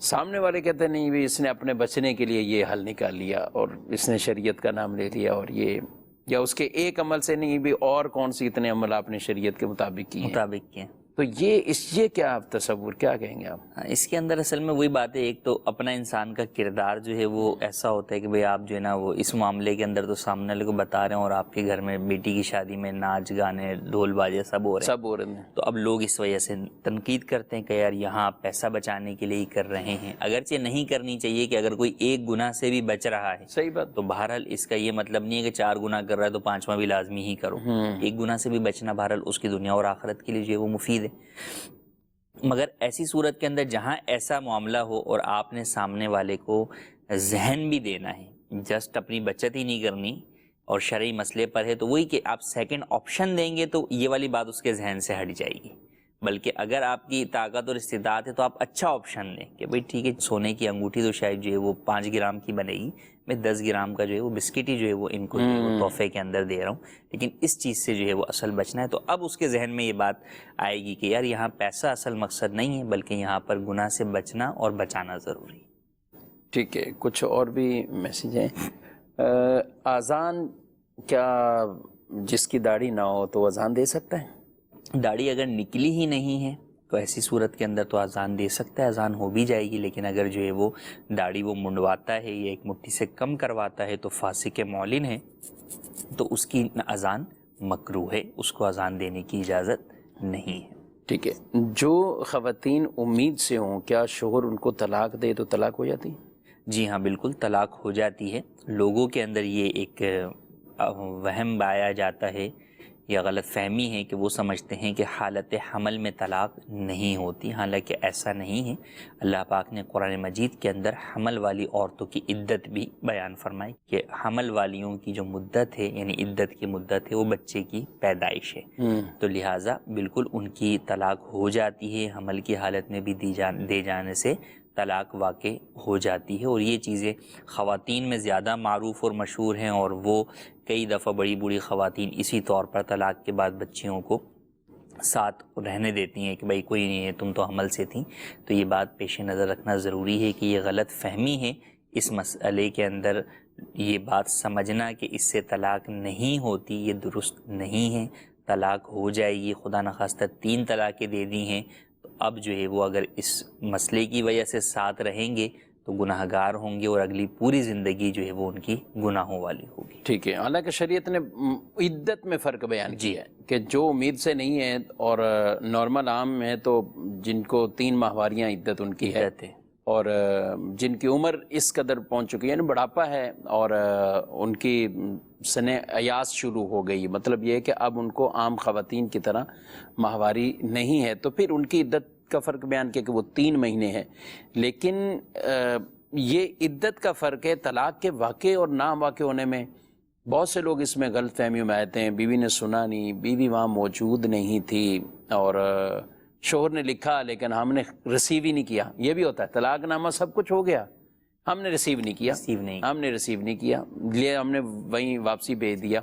سامنے والے کہتے ہیں نہیں بھی اس نے اپنے بچنے کے لیے یہ حل نکال لیا اور اس نے شریعت کا نام لے لیا، اور یہ یا اس کے ایک عمل سے نہیں بھی اور کون سی اتنے عمل آپ نے شریعت کے مطابق کیے، تو یہ کیا آپ تصور کیا کہیں گے آپ؟ اس کے اندر اصل میں وہی بات ہے، ایک تو اپنا انسان کا کردار جو ہے وہ ایسا ہوتا ہے کہ بھئی آپ جو ہے نا وہ اس معاملے کے اندر تو سامنے والے کو بتا رہے ہیں، اور آپ کے گھر میں بیٹی کی شادی میں ناچ گانے ڈھول باجے سب ہو رہے ہیں، تو اب لوگ اس وجہ سے تنقید کرتے ہیں کہ یار یہاں آپ پیسہ بچانے کے لیے ہی کر رہے ہیں، اگرچہ نہیں کرنی چاہیے کہ اگر کوئی ایک گناہ سے بھی بچ رہا ہے، صحیح بات، تو بہرحال اس کا یہ مطلب نہیں ہے کہ 4 گناہ کر رہا ہے تو 5واں بھی لازمی ہی کرو، ایک گناہ سے بھی بچنا بہرحال اس کی دنیا اور آخرت کے لیے جو ہے وہ مفید ہے۔ مگر ایسی صورت کے اندر جہاں ایسا معاملہ ہو اور آپ نے سامنے والے کو ذہن بھی دینا ہے، جسٹ اپنی بچت ہی نہیں کرنی اور شرعی مسئلے پر ہے، تو وہی کہ آپ سیکنڈ آپشن دیں گے تو یہ والی بات اس کے ذہن سے ہٹ جائے گی، بلکہ اگر آپ کی طاقت اور استطاعت ہے تو آپ اچھا آپشن دیں کہ بھئی ٹھیک ہے سونے کی انگوٹھی تو شاید جو ہے وہ 5 گرام کی بنے گی، میں 10 گرام کا جو ہے وہ بسکٹ ہی جو ہے وہ ان کو تحفے کے اندر دے رہا ہوں، لیکن اس چیز سے جو ہے وہ اصل بچنا ہے، تو اب اس کے ذہن میں یہ بات آئے گی کہ یار یہاں پیسہ اصل مقصد نہیں ہے، بلکہ یہاں پر گناہ سے بچنا اور بچانا ضروری ہے۔ ٹھیک ہے، کچھ اور بھی میسیج ہیں۔ اذان کیا جس کی داڑھی نہ ہو تو اذان دے سکتا ہے؟ داڑھی اگر نکلی ہی نہیں ہے تو ایسی صورت کے اندر تو اذان دے سکتا ہے، اذان ہو بھی جائے گی، لیکن اگر جو ہے وہ داڑھی وہ منڈواتا ہے یا ایک مٹھی سے کم کرواتا ہے تو فاسق معلن ہے، تو اس کی اذان مکروہ ہے، اس کو اذان دینے کی اجازت نہیں ہے۔ ٹھیک ہے، جو خواتین امید سے ہوں کیا شوہر ان کو طلاق دے تو طلاق ہو جاتی؟ جی ہاں، بالکل طلاق ہو جاتی ہے۔ لوگوں کے اندر یہ ایک وہم پایا جاتا ہے یا غلط فہمی ہے کہ وہ سمجھتے ہیں کہ حالت حمل میں طلاق نہیں ہوتی، حالانکہ ایسا نہیں ہے۔ اللہ پاک نے قرآن مجید کے اندر حمل والی عورتوں کی عدت بھی بیان فرمائی کہ حمل والیوں کی جو مدت ہے یعنی عدت کی مدت ہے وہ بچے کی پیدائش ہے، تو لہٰذا بالکل ان کی طلاق ہو جاتی ہے، حمل کی حالت میں بھی دے جانے سے طلاق واقع ہو جاتی ہے، اور یہ چیزیں خواتین میں زیادہ معروف اور مشہور ہیں، اور وہ کئی دفعہ بڑی بوڑھی خواتین اسی طور پر طلاق کے بعد بچیوں کو ساتھ رہنے دیتی ہیں کہ بھائی کوئی نہیں ہے، تم تو حمل سے تھیں. تو یہ بات پیش نظر رکھنا ضروری ہے کہ یہ غلط فہمی ہے اس مسئلے کے اندر. یہ بات سمجھنا کہ اس سے طلاق نہیں ہوتی، یہ درست نہیں ہے. طلاق ہو جائے گی. خدا نخواستہ 3 طلاقیں دے دی ہیں تو اب جو ہے وہ اگر اس مسئلے کی وجہ سے ساتھ رہیں گے تو گناہ گار ہوں گے اور اگلی پوری زندگی جو ہے وہ ان کی گناہوں والی ہوگی. ٹھیک ہے. حالانکہ شریعت نے عدت میں فرق بیان کیا ہے کہ جو امید سے نہیں ہے اور نارمل عام ہے تو جن کو 3 ماہواریاں عدت ان کی ہے، اور جن کی عمر اس قدر پہنچ چکی ہے، یعنی بڑھاپا ہے اور ان کی سن ایاس شروع ہو گئی، مطلب یہ ہے کہ اب ان کو عام خواتین کی طرح ماہواری نہیں ہے، تو پھر ان کی عدت کا فرق بیان کیا کہ وہ 3 مہینے ہے. لیکن یہ عدت کا فرق ہے طلاق کے واقع اور نہ واقع ہونے میں. بہت سے لوگ اس میں غلط فہمیوں میں آتے ہیں، بیوی نے سنا نہیں، بیوی وہاں موجود نہیں تھی اور شوہر نے لکھا لیکن ہم نے ریسیو ہی نہیں کیا. یہ بھی ہوتا ہے، طلاق نامہ سب کچھ ہو گیا، ہم نے ریسیو نہیں کیا، ہم نے ریسیو نہیں کیا، لیے ہم نے وہیں واپسی بھیج دیا.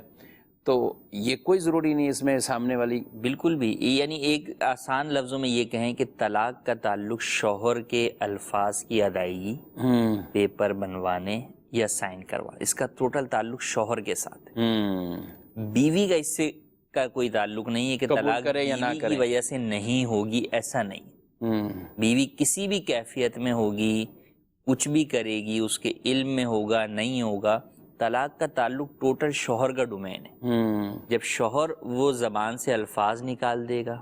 تو یہ کوئی ضروری نہیں اس میں سامنے والی. بالکل بھی. یعنی ایک آسان لفظوں میں یہ کہیں کہ طلاق کا تعلق شوہر کے الفاظ کی ادائیگی، پیپر بنوانے یا سائن کروا، اس کا ٹوٹل تعلق شوہر کے ساتھ. بیوی کا اس سے کا کوئی تعلق نہیں ہے کہ طلاق بیوی کی وجہ سے نہیں ہوگی، ایسا نہیں. بیوی کسی بھی کیفیت میں ہوگی، کچھ بھی کرے گی، اس کے علم میں ہوگا نہیں ہوگا، طلاق کا تعلق ٹوٹل شوہر کا ڈومین ہے. جب شوہر وہ زبان سے الفاظ نکال دے گا،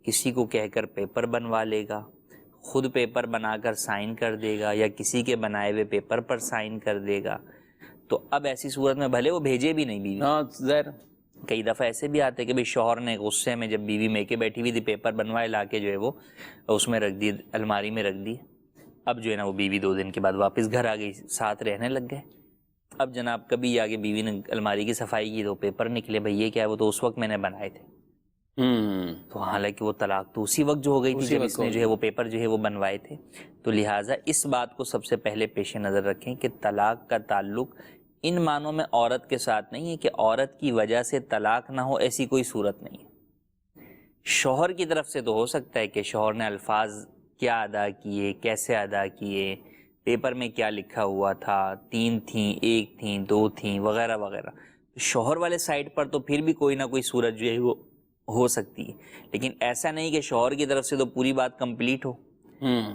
کسی کو کہہ کر پیپر بنوا لے گا، خود پیپر بنا کر سائن کر دے گا یا کسی کے بنائے ہوئے پیپر پر سائن کر دے گا، تو اب ایسی صورت میں بھلے وہ بھیجے بھی نہیں بیوی. کئی دفعہ ایسے بھی آتے کہ بھئی شوہر نے غصے میں جب بیوی میکے بیٹھی ہوئی تھی پیپر بنوائے لا کے جو ہے وہ اس میں رکھ دی، الماری میں رکھ دی. اب جو ہے نا وہ بیوی 2 دن کے بعد واپس گھر آ گئی، ساتھ رہنے لگ گئے. اب جناب کبھی آگے بیوی نے الماری کی صفائی کی تو پیپر نکلے، بھئی یہ کیا ہے، وہ تو اس وقت میں نے بنائے تھے. تو حالانکہ وہ طلاق تو اسی وقت جو ہو گئی تھی جب اس نے جو ہے وہ پیپر جو ہے وہ بنوائے تھے. تو لہٰذا اس بات کو سب سے پہلے پیش نظر رکھیں کہ طلاق کا تعلق ان معنوں میں عورت کے ساتھ نہیں ہے کہ عورت کی وجہ سے طلاق نہ ہو، ایسی کوئی صورت نہیں ہے. شوہر کی طرف سے تو ہو سکتا ہے کہ شوہر نے الفاظ کیا ادا کیے، کیسے ادا کیے، پیپر میں کیا لکھا ہوا تھا، 3 تھیں، 1 تھیں، 2 تھیں، وغیرہ وغیرہ. شوہر والے سائڈ پر تو پھر بھی کوئی نہ کوئی صورت جو ہے وہ ہو سکتی ہے، لیکن ایسا نہیں کہ شوہر کی طرف سے تو پوری بات کمپلیٹ ہو،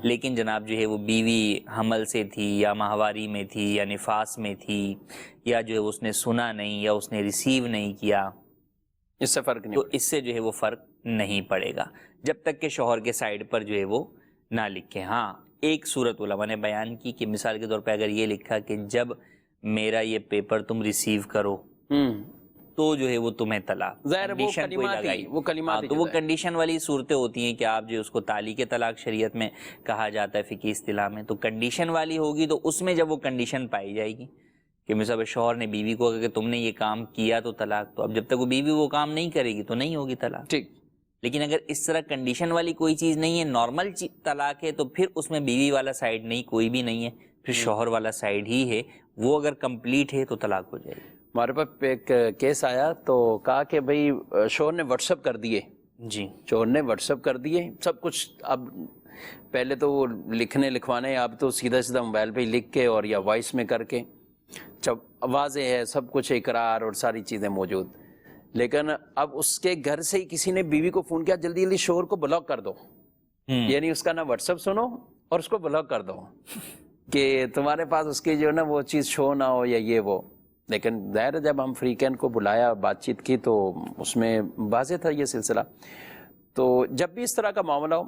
لیکن جناب جو ہے وہ بیوی حمل سے تھی یا ماہواری میں تھی یا نفاس میں تھی یا جو ہے اس نے سنا نہیں یا اس نے ریسیو نہیں کیا، اس سے فرق نہیں، تو اس سے جو ہے وہ فرق نہیں پڑے گا جب تک کہ شوہر کے سائڈ پر جو ہے وہ نہ لکھے. ہاں ایک صورت علماء نے بیان کی کہ مثال کے طور پہ اگر یہ لکھا کہ جب میرا یہ پیپر تم ریسیو کرو تو جو ہے وہ تمہیں طلاق، وہ کلمات تو وہ کنڈیشن والی صورتیں ہوتی ہیں کہ آپ جو اس کو تعلیق طلاق شریعت میں کہا جاتا ہے فقہی اصطلاح میں. تو کنڈیشن والی ہوگی تو اس میں جب وہ کنڈیشن پائی جائے گی کہ مثلا شوہر نے بیوی کو اگر تم نے یہ کام کیا تو طلاق، تو اب جب تک وہ بیوی وہ کام نہیں کرے گی تو نہیں ہوگی طلاق. ٹھیک. لیکن اگر اس طرح کنڈیشن والی کوئی چیز نہیں ہے، نارمل طلاق ہے، تو پھر اس میں بیوی والا سائڈ نہیں، کوئی بھی نہیں ہے، پھر شوہر والا سائڈ ہی ہے، وہ اگر کمپلیٹ ہے تو طلاق ہو جائے گی. ہمارے پاس ایک کیس آیا تو کہا کہ بھئی شوہر نے واٹس ایپ کر دیے. جی شوہر نے واٹس ایپ کر دیے سب کچھ. اب پہلے تو وہ لکھنے لکھوانے، اب تو سیدھا سیدھا موبائل پہ لکھ کے اور یا وائس میں کر کے، جب واضح ہے سب کچھ، اقرار اور ساری چیزیں موجود. لیکن اب اس کے گھر سے ہی کسی نے بیوی کو فون کیا جلدی جلدی شوہر کو بلاک کر دو، یعنی اس کا نہ واٹس ایپ سنو اور اس کو بلاک کر دو کہ تمہارے پاس اس کی جو ہے نا وہ چیز شو نہ ہو یا یہ وہ. لیکن ظاہر جب ہم فریقین کو بلایا بات چیت کی تو اس میں واضح تھا یہ سلسلہ. تو جب بھی اس طرح کا معاملہ ہو،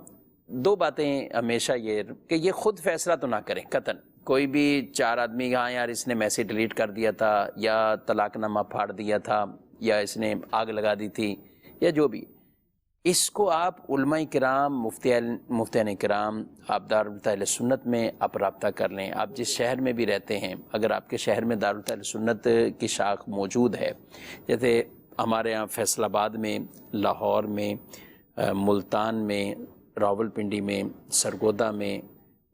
2 باتیں ہمیشہ یہ کہ یہ خود فیصلہ تو نہ کریں قطعاً. کوئی بھی 4 آدمی ہاں یار اس نے میسیج ڈیلیٹ کر دیا تھا یا طلاق نامہ پھاڑ دیا تھا یا اس نے آگ لگا دی تھی یا جو بھی، اس کو آپ علماء کرام، مفتیان کرام، آپ دارالحکومت اہل سنت میں آپ رابطہ کر لیں. آپ جس شہر میں بھی رہتے ہیں، اگر آپ کے شہر میں دارالحکومت اہل سنت کی شاخ موجود ہے، جیسے ہمارے ہاں فیصل آباد میں، لاہور میں، ملتان میں، راولپنڈی میں، سرگودا میں،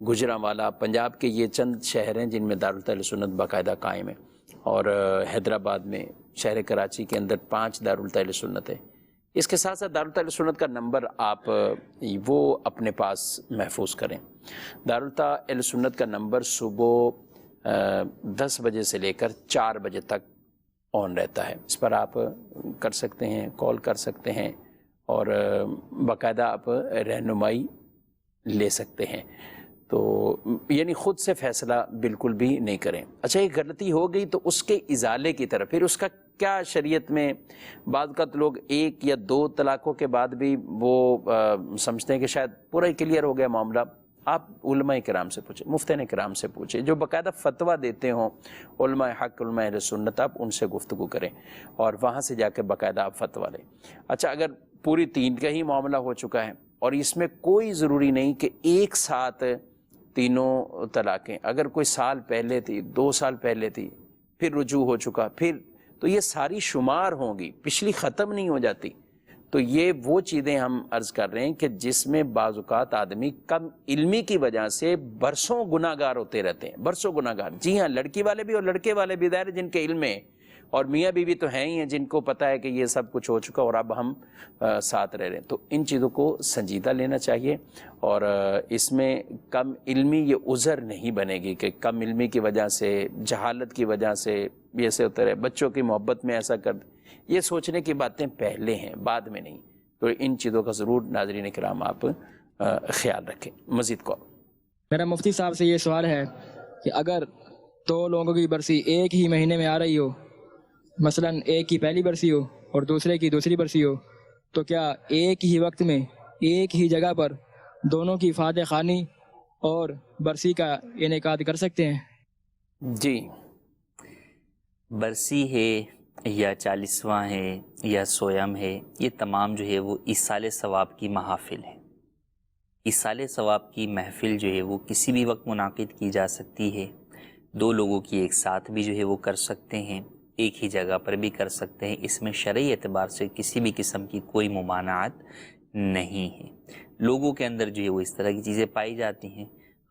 گجرانوالہ، پنجاب کے یہ چند شہر ہیں جن میں دارالحکومت اہل سنت باقاعدہ قائم ہے. اور حیدرآباد میں، شہر کراچی کے اندر 5 دارالحکومت اہل سنت ہے. اس کے ساتھ ساتھ دارالتعلیم سنت کا نمبر آپ وہ اپنے پاس محفوظ کریں. دارالتعلیم سنت کا نمبر صبح 10 بجے سے لے کر 4 بجے تک آن رہتا ہے. اس پر آپ کر سکتے ہیں، کال کر سکتے ہیں اور باقاعدہ آپ رہنمائی لے سکتے ہیں. تو یعنی خود سے فیصلہ بالکل بھی نہیں کریں. اچھا ایک غلطی ہو گئی تو اس کے ازالے کی طرف، پھر اس کا کیا شریعت میں بعض اوقات لوگ 1 یا 2 طلاقوں کے بعد بھی وہ سمجھتے ہیں کہ شاید پورا ہی کلیئر ہو گیا معاملہ. آپ علماء کرام سے پوچھیں، مفتین کرام سے پوچھیں جو باقاعدہ فتویٰ دیتے ہوں، علماء حق، علماء اہل سنت، آپ ان سے گفتگو کریں اور وہاں سے جا کے باقاعدہ آپ فتویٰ لیں. اچھا اگر پوری 3 کا ہی معاملہ ہو چکا ہے اور اس میں کوئی ضروری نہیں کہ ایک ساتھ تینوں طلاقیں، اگر کوئی سال پہلے تھی، 2 سال پہلے تھی، پھر رجوع ہو چکا، پھر تو یہ ساری شمار ہوں گی، پچھلی ختم نہیں ہو جاتی. تو یہ وہ چیزیں ہم عرض کر رہے ہیں کہ جس میں بعض اوقات آدمی کم علمی کی وجہ سے برسوں گناہ گار ہوتے رہتے ہیں، برسوں گناہ گار. جی ہاں، لڑکی والے بھی اور لڑکے والے بھی ظاہر جن کے علم میں، اور میاں بیوی تو ہیں ہی ہیں جن کو پتہ ہے کہ یہ سب کچھ ہو چکا اور اب ہم ساتھ رہ رہے ہیں. تو ان چیزوں کو سنجیدہ لینا چاہیے اور اس میں کم علمی یہ عذر نہیں بنے گی کہ کم علمی کی وجہ سے، جہالت کی وجہ سے یہ ایسے ہوتا رہے، بچوں کی محبت میں ایسا کر، یہ سوچنے کی باتیں پہلے ہیں، بعد میں نہیں. تو ان چیزوں کا ضرور ناظرین کرام آپ خیال رکھیں. مزید کو میرا مفتی صاحب سے یہ سوال ہے کہ اگر 2 لوگوں کی برسی ایک ہی مہینے میں آ رہی ہو، مثلا ایک کی پہلی برسی ہو اور دوسرے کی دوسری برسی ہو، تو کیا ایک ہی وقت میں ایک ہی جگہ پر دونوں کی فاتح خوانی اور برسی کا انعقاد کر سکتے ہیں؟ جی، برسی ہے یا 40واں ہے یا سویم ہے، یہ تمام جو ہے وہ ایصال ثواب کی محافل ہے. ایصال ثواب کی محفل جو ہے وہ کسی بھی وقت منعقد کی جا سکتی ہے. 2 لوگوں کی ایک ساتھ بھی جو ہے وہ کر سکتے ہیں، ایک ہی جگہ پر بھی کر سکتے ہیں. اس میں شرعی اعتبار سے کسی بھی قسم کی کوئی ممانعت نہیں ہے. لوگوں کے اندر جو ہے وہ اس طرح کی چیزیں پائی جاتی ہیں،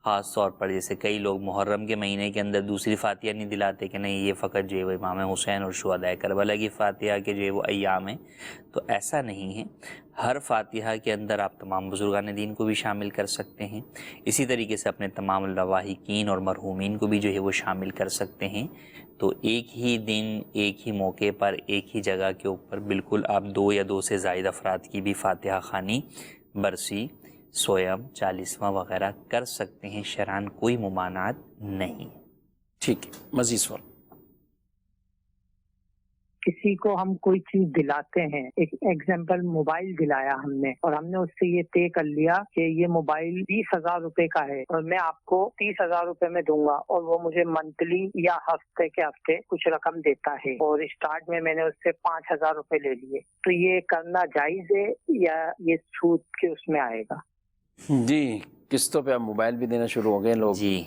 خاص طور پر جیسے کئی لوگ محرم کے مہینے کے اندر دوسری فاتحہ نہیں دلاتے کہ نہیں یہ فقط جو ہے وہ امام حسین اور شہداء کربلا کی فاتحہ کے جو ہے وہ ایام ہیں. تو ایسا نہیں ہے، ہر فاتحہ کے اندر آپ تمام بزرگان دین کو بھی شامل کر سکتے ہیں. اسی طریقے سے اپنے تمام لواحقین اور مرحومین کو بھی جو ہے وہ شامل کر سکتے ہیں. تو ایک ہی دن، ایک ہی موقع پر، ایک ہی جگہ کے اوپر بالکل آپ 2 یا 2 سے زائد افراد کی بھی فاتحہ خوانی، برسی، سویم، 40واں وغیرہ کر سکتے ہیں. شرعاً کوئی ممانعت نہیں. ٹھیک ہے. مزید سوال. کسی کو ہم کوئی چیز دلاتے ہیں، ایک ایگزامپل موبائل دلایا ہم نے، اور ہم نے اس سے یہ طے کر لیا کہ یہ موبائل 20,000 روپے کا ہے اور میں آپ کو 30,000 روپے میں دوں گا، اور وہ مجھے منتھلی یا ہفتے کے ہفتے کچھ رقم دیتا ہے، اور اسٹارٹ میں میں نے اس سے 5,000 روپے لے لیے. تو یہ کرنا جائز ہے یا یہ چھوٹ کے اس میں آئے گا؟ جی، قسطوں پہ اب موبائل بھی دینا شروع ہو گئے لوگ. جی،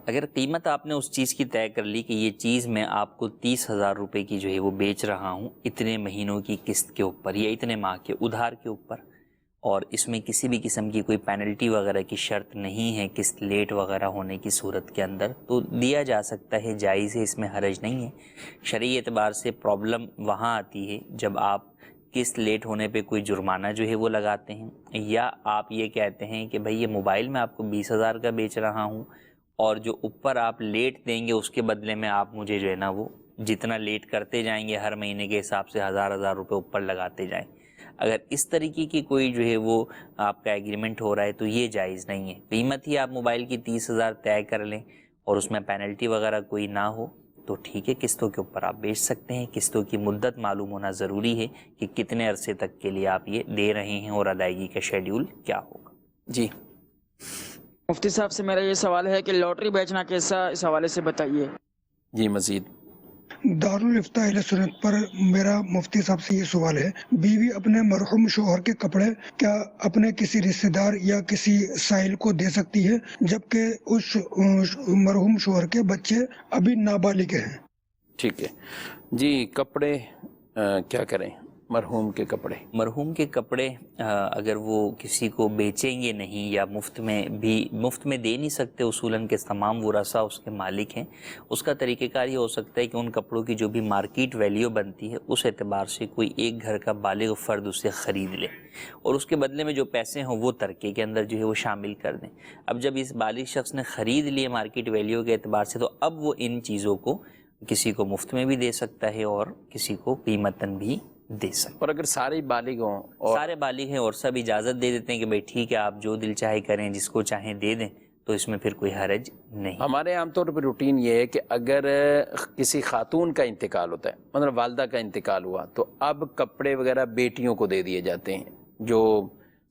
اگر قیمت آپ نے اس چیز کی طے کر لی کہ یہ چیز میں آپ کو 30,000 روپے کی جو ہے وہ بیچ رہا ہوں اتنے مہینوں کی قسط کے اوپر یا اتنے ماہ کے ادھار کے اوپر، اور اس میں کسی بھی قسم کی کوئی پینلٹی وغیرہ کی شرط نہیں ہے قسط لیٹ وغیرہ ہونے کی صورت کے اندر، تو دیا جا سکتا ہے، جائز ہے، اس میں حرج نہیں ہے. شرعی اعتبار سے پرابلم وہاں آتی ہے جب آپ قسط لیٹ ہونے پہ کوئی جرمانہ جو ہے وہ لگاتے ہیں، یا آپ یہ کہتے ہیں کہ بھئی یہ موبائل میں آپ کو 20,000 کا بیچ رہا ہوں اور جو اوپر آپ لیٹ دیں گے اس کے بدلے میں آپ مجھے جو ہے نا وہ جتنا لیٹ کرتے جائیں گے ہر مہینے کے حساب سے 1,000 روپے اوپر لگاتے جائیں. اگر اس طریقے کی کوئی جو ہے وہ آپ کا ایگریمنٹ ہو رہا ہے تو یہ جائز نہیں ہے. قیمت ہی آپ موبائل کی 30,000 طے کر لیں اور اس میں پینلٹی وغیرہ کوئی نہ ہو تو ٹھیک ہے، قسطوں کے اوپر آپ بیچ سکتے ہیں. قسطوں کی مدت معلوم ہونا ضروری ہے کہ کتنے عرصے تک کے لیے آپ یہ دے رہے ہیں اور ادائیگی کا شیڈیول کیا ہوگا. جی، مفتی صاحب سے میرا یہ سوال ہے کہ لاٹری بیچنا کیسا، اس حوالے سے بتائیے. جی مزید. دارالفتہ اہل سنت پر میرا مفتی صاحب سے یہ سوال ہے، بیوی اپنے مرحوم شوہر کے کپڑے کیا اپنے کسی رشتہ دار یا کسی سائل کو دے سکتی ہے جبکہ اس مرحوم شوہر کے بچے ابھی نابالغ ہیں؟ ٹھیک ہے جی. کپڑے کیا کریں، مرحوم کے کپڑے؟ مرحوم کے کپڑے اگر وہ کسی کو بیچیں گے نہیں یا مفت میں دے نہیں سکتے، اصولاً کہ تمام ورثاء اس کے مالک ہیں، اس کا طریقہ کار یہ ہو سکتا ہے کہ ان کپڑوں کی جو بھی مارکیٹ ویلیو بنتی ہے اس اعتبار سے کوئی ایک گھر کا بالغ فرد اسے خرید لے اور اس کے بدلے میں جو پیسے ہوں وہ ترکے کے اندر جو ہے وہ شامل کر دیں۔ اب جب اس بالغ شخص نے خرید لیے مارکیٹ ویلیو کے اعتبار سے، تو اب وہ ان چیزوں کو کسی کو مفت میں بھی دے سکتا ہے اور کسی کو قیمتاً بھی دے سکتے۔ اور اگر سارے بالغ ہوں اور سارے بالغ ہیں اور سب اجازت دے دیتے ہیں کہ بھئی ٹھیک ہے آپ جو دل چاہے کریں، جس کو چاہیں دے دیں، تو اس میں پھر کوئی حرج نہیں۔ ہمارے عام طور پر روٹین یہ ہے کہ اگر کسی خاتون کا انتقال ہوتا ہے، مطلب والدہ کا انتقال ہوا، تو اب کپڑے وغیرہ بیٹیوں کو دے دیے جاتے ہیں، جو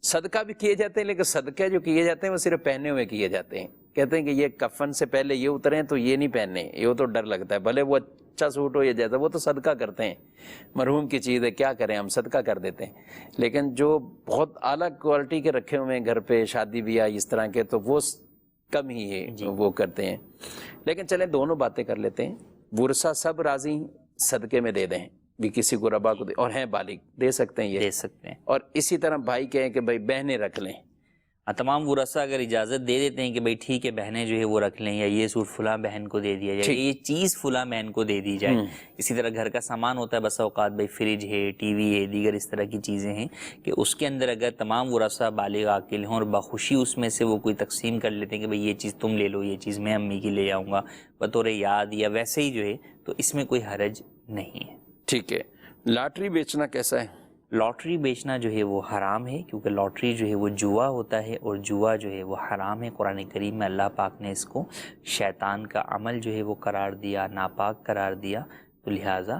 صدقہ بھی کیے جاتے ہیں، لیکن صدقہ جو کیے جاتے ہیں وہ صرف پہنے ہوئے کیے جاتے ہیں۔ کہتے ہیں کہ یہ کفن سے پہلے یہ اتریں تو یہ نہیں پہننے، یہ تو ڈر لگتا ہے، بھلے وہ اچھا سوٹ ہو یا جیسا، وہ تو صدقہ کرتے ہیں، مرحوم کی چیز ہے، کیا کریں ہم، صدقہ کر دیتے ہیں۔ لیکن جو بہت اعلیٰ کوالٹی کے رکھے ہوئے ہیں گھر پہ، شادی بیاہ اس طرح کے، تو وہ کم ہی ہے وہ کرتے ہیں۔ لیکن چلیں دونوں باتیں کر لیتے ہیں، ورثہ سب راضی صدقے میں دے دیں بھی، کسی کو ربا کو دے، اور ہیں بالغ دے سکتے ہیں، یہ دے سکتے ہیں۔ اور اسی طرح بھائی کہیں کہ بھائی بہنیں رکھ لیں، تمام ورثاء اگر اجازت دے دیتے ہیں کہ بھئی ٹھیک ہے بہنیں جو ہے وہ رکھ لیں، یا یہ سوٹ فلاں بہن کو دے دیا جائے، یہ چیز فلاں بہن کو دے دی جائے۔ اسی طرح گھر کا سامان ہوتا ہے، بس اوقات بھئی فریج ہے، ٹی وی ہے، دیگر اس طرح کی چیزیں ہیں کہ اس کے اندر اگر تمام ورثاء بالغ عاقل ہوں اور بخوشی اس میں سے وہ کوئی تقسیم کر لیتے ہیں کہ بھئی یہ چیز تم لے لو، یہ چیز میں امی کی لے آؤں گا بطور یاد یا ویسے ہی جو ہے، تو اس میں کوئی حرج نہیں ہے۔ ٹھیک ہے۔ لاٹری بیچنا کیسا ہے؟ لاٹری بیچنا جو ہے وہ حرام ہے، کیونکہ لاٹری جو ہے وہ جوا ہوتا ہے اور جوا جو ہے وہ حرام ہے۔ قرآن کریم میں اللہ پاک نے اس کو شیطان کا عمل جو ہے وہ قرار دیا، ناپاک قرار دیا، تو لہٰذا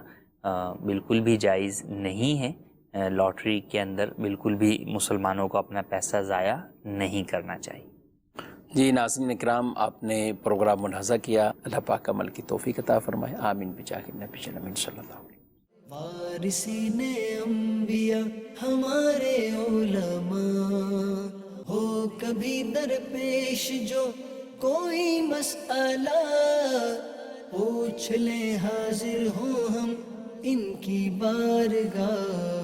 بالکل بھی جائز نہیں ہے۔ لاٹری کے اندر بالکل بھی مسلمانوں کو اپنا پیسہ ضائع نہیں کرنا چاہیے۔ جی ناظرین اکرام، آپ نے پروگرام ملاحظہ کیا، اللہ پاک عمل کی توفیق عطا فرمائے، آمین بجاہ النبی امین صلی اللہ علیہ وسلم۔ وارثین انبیاء ہمارے علماء، ہو کبھی درپیش جو کوئی مسئلہ، پوچھ لیں حاضر ہوں ہم ان کی بارگاہ۔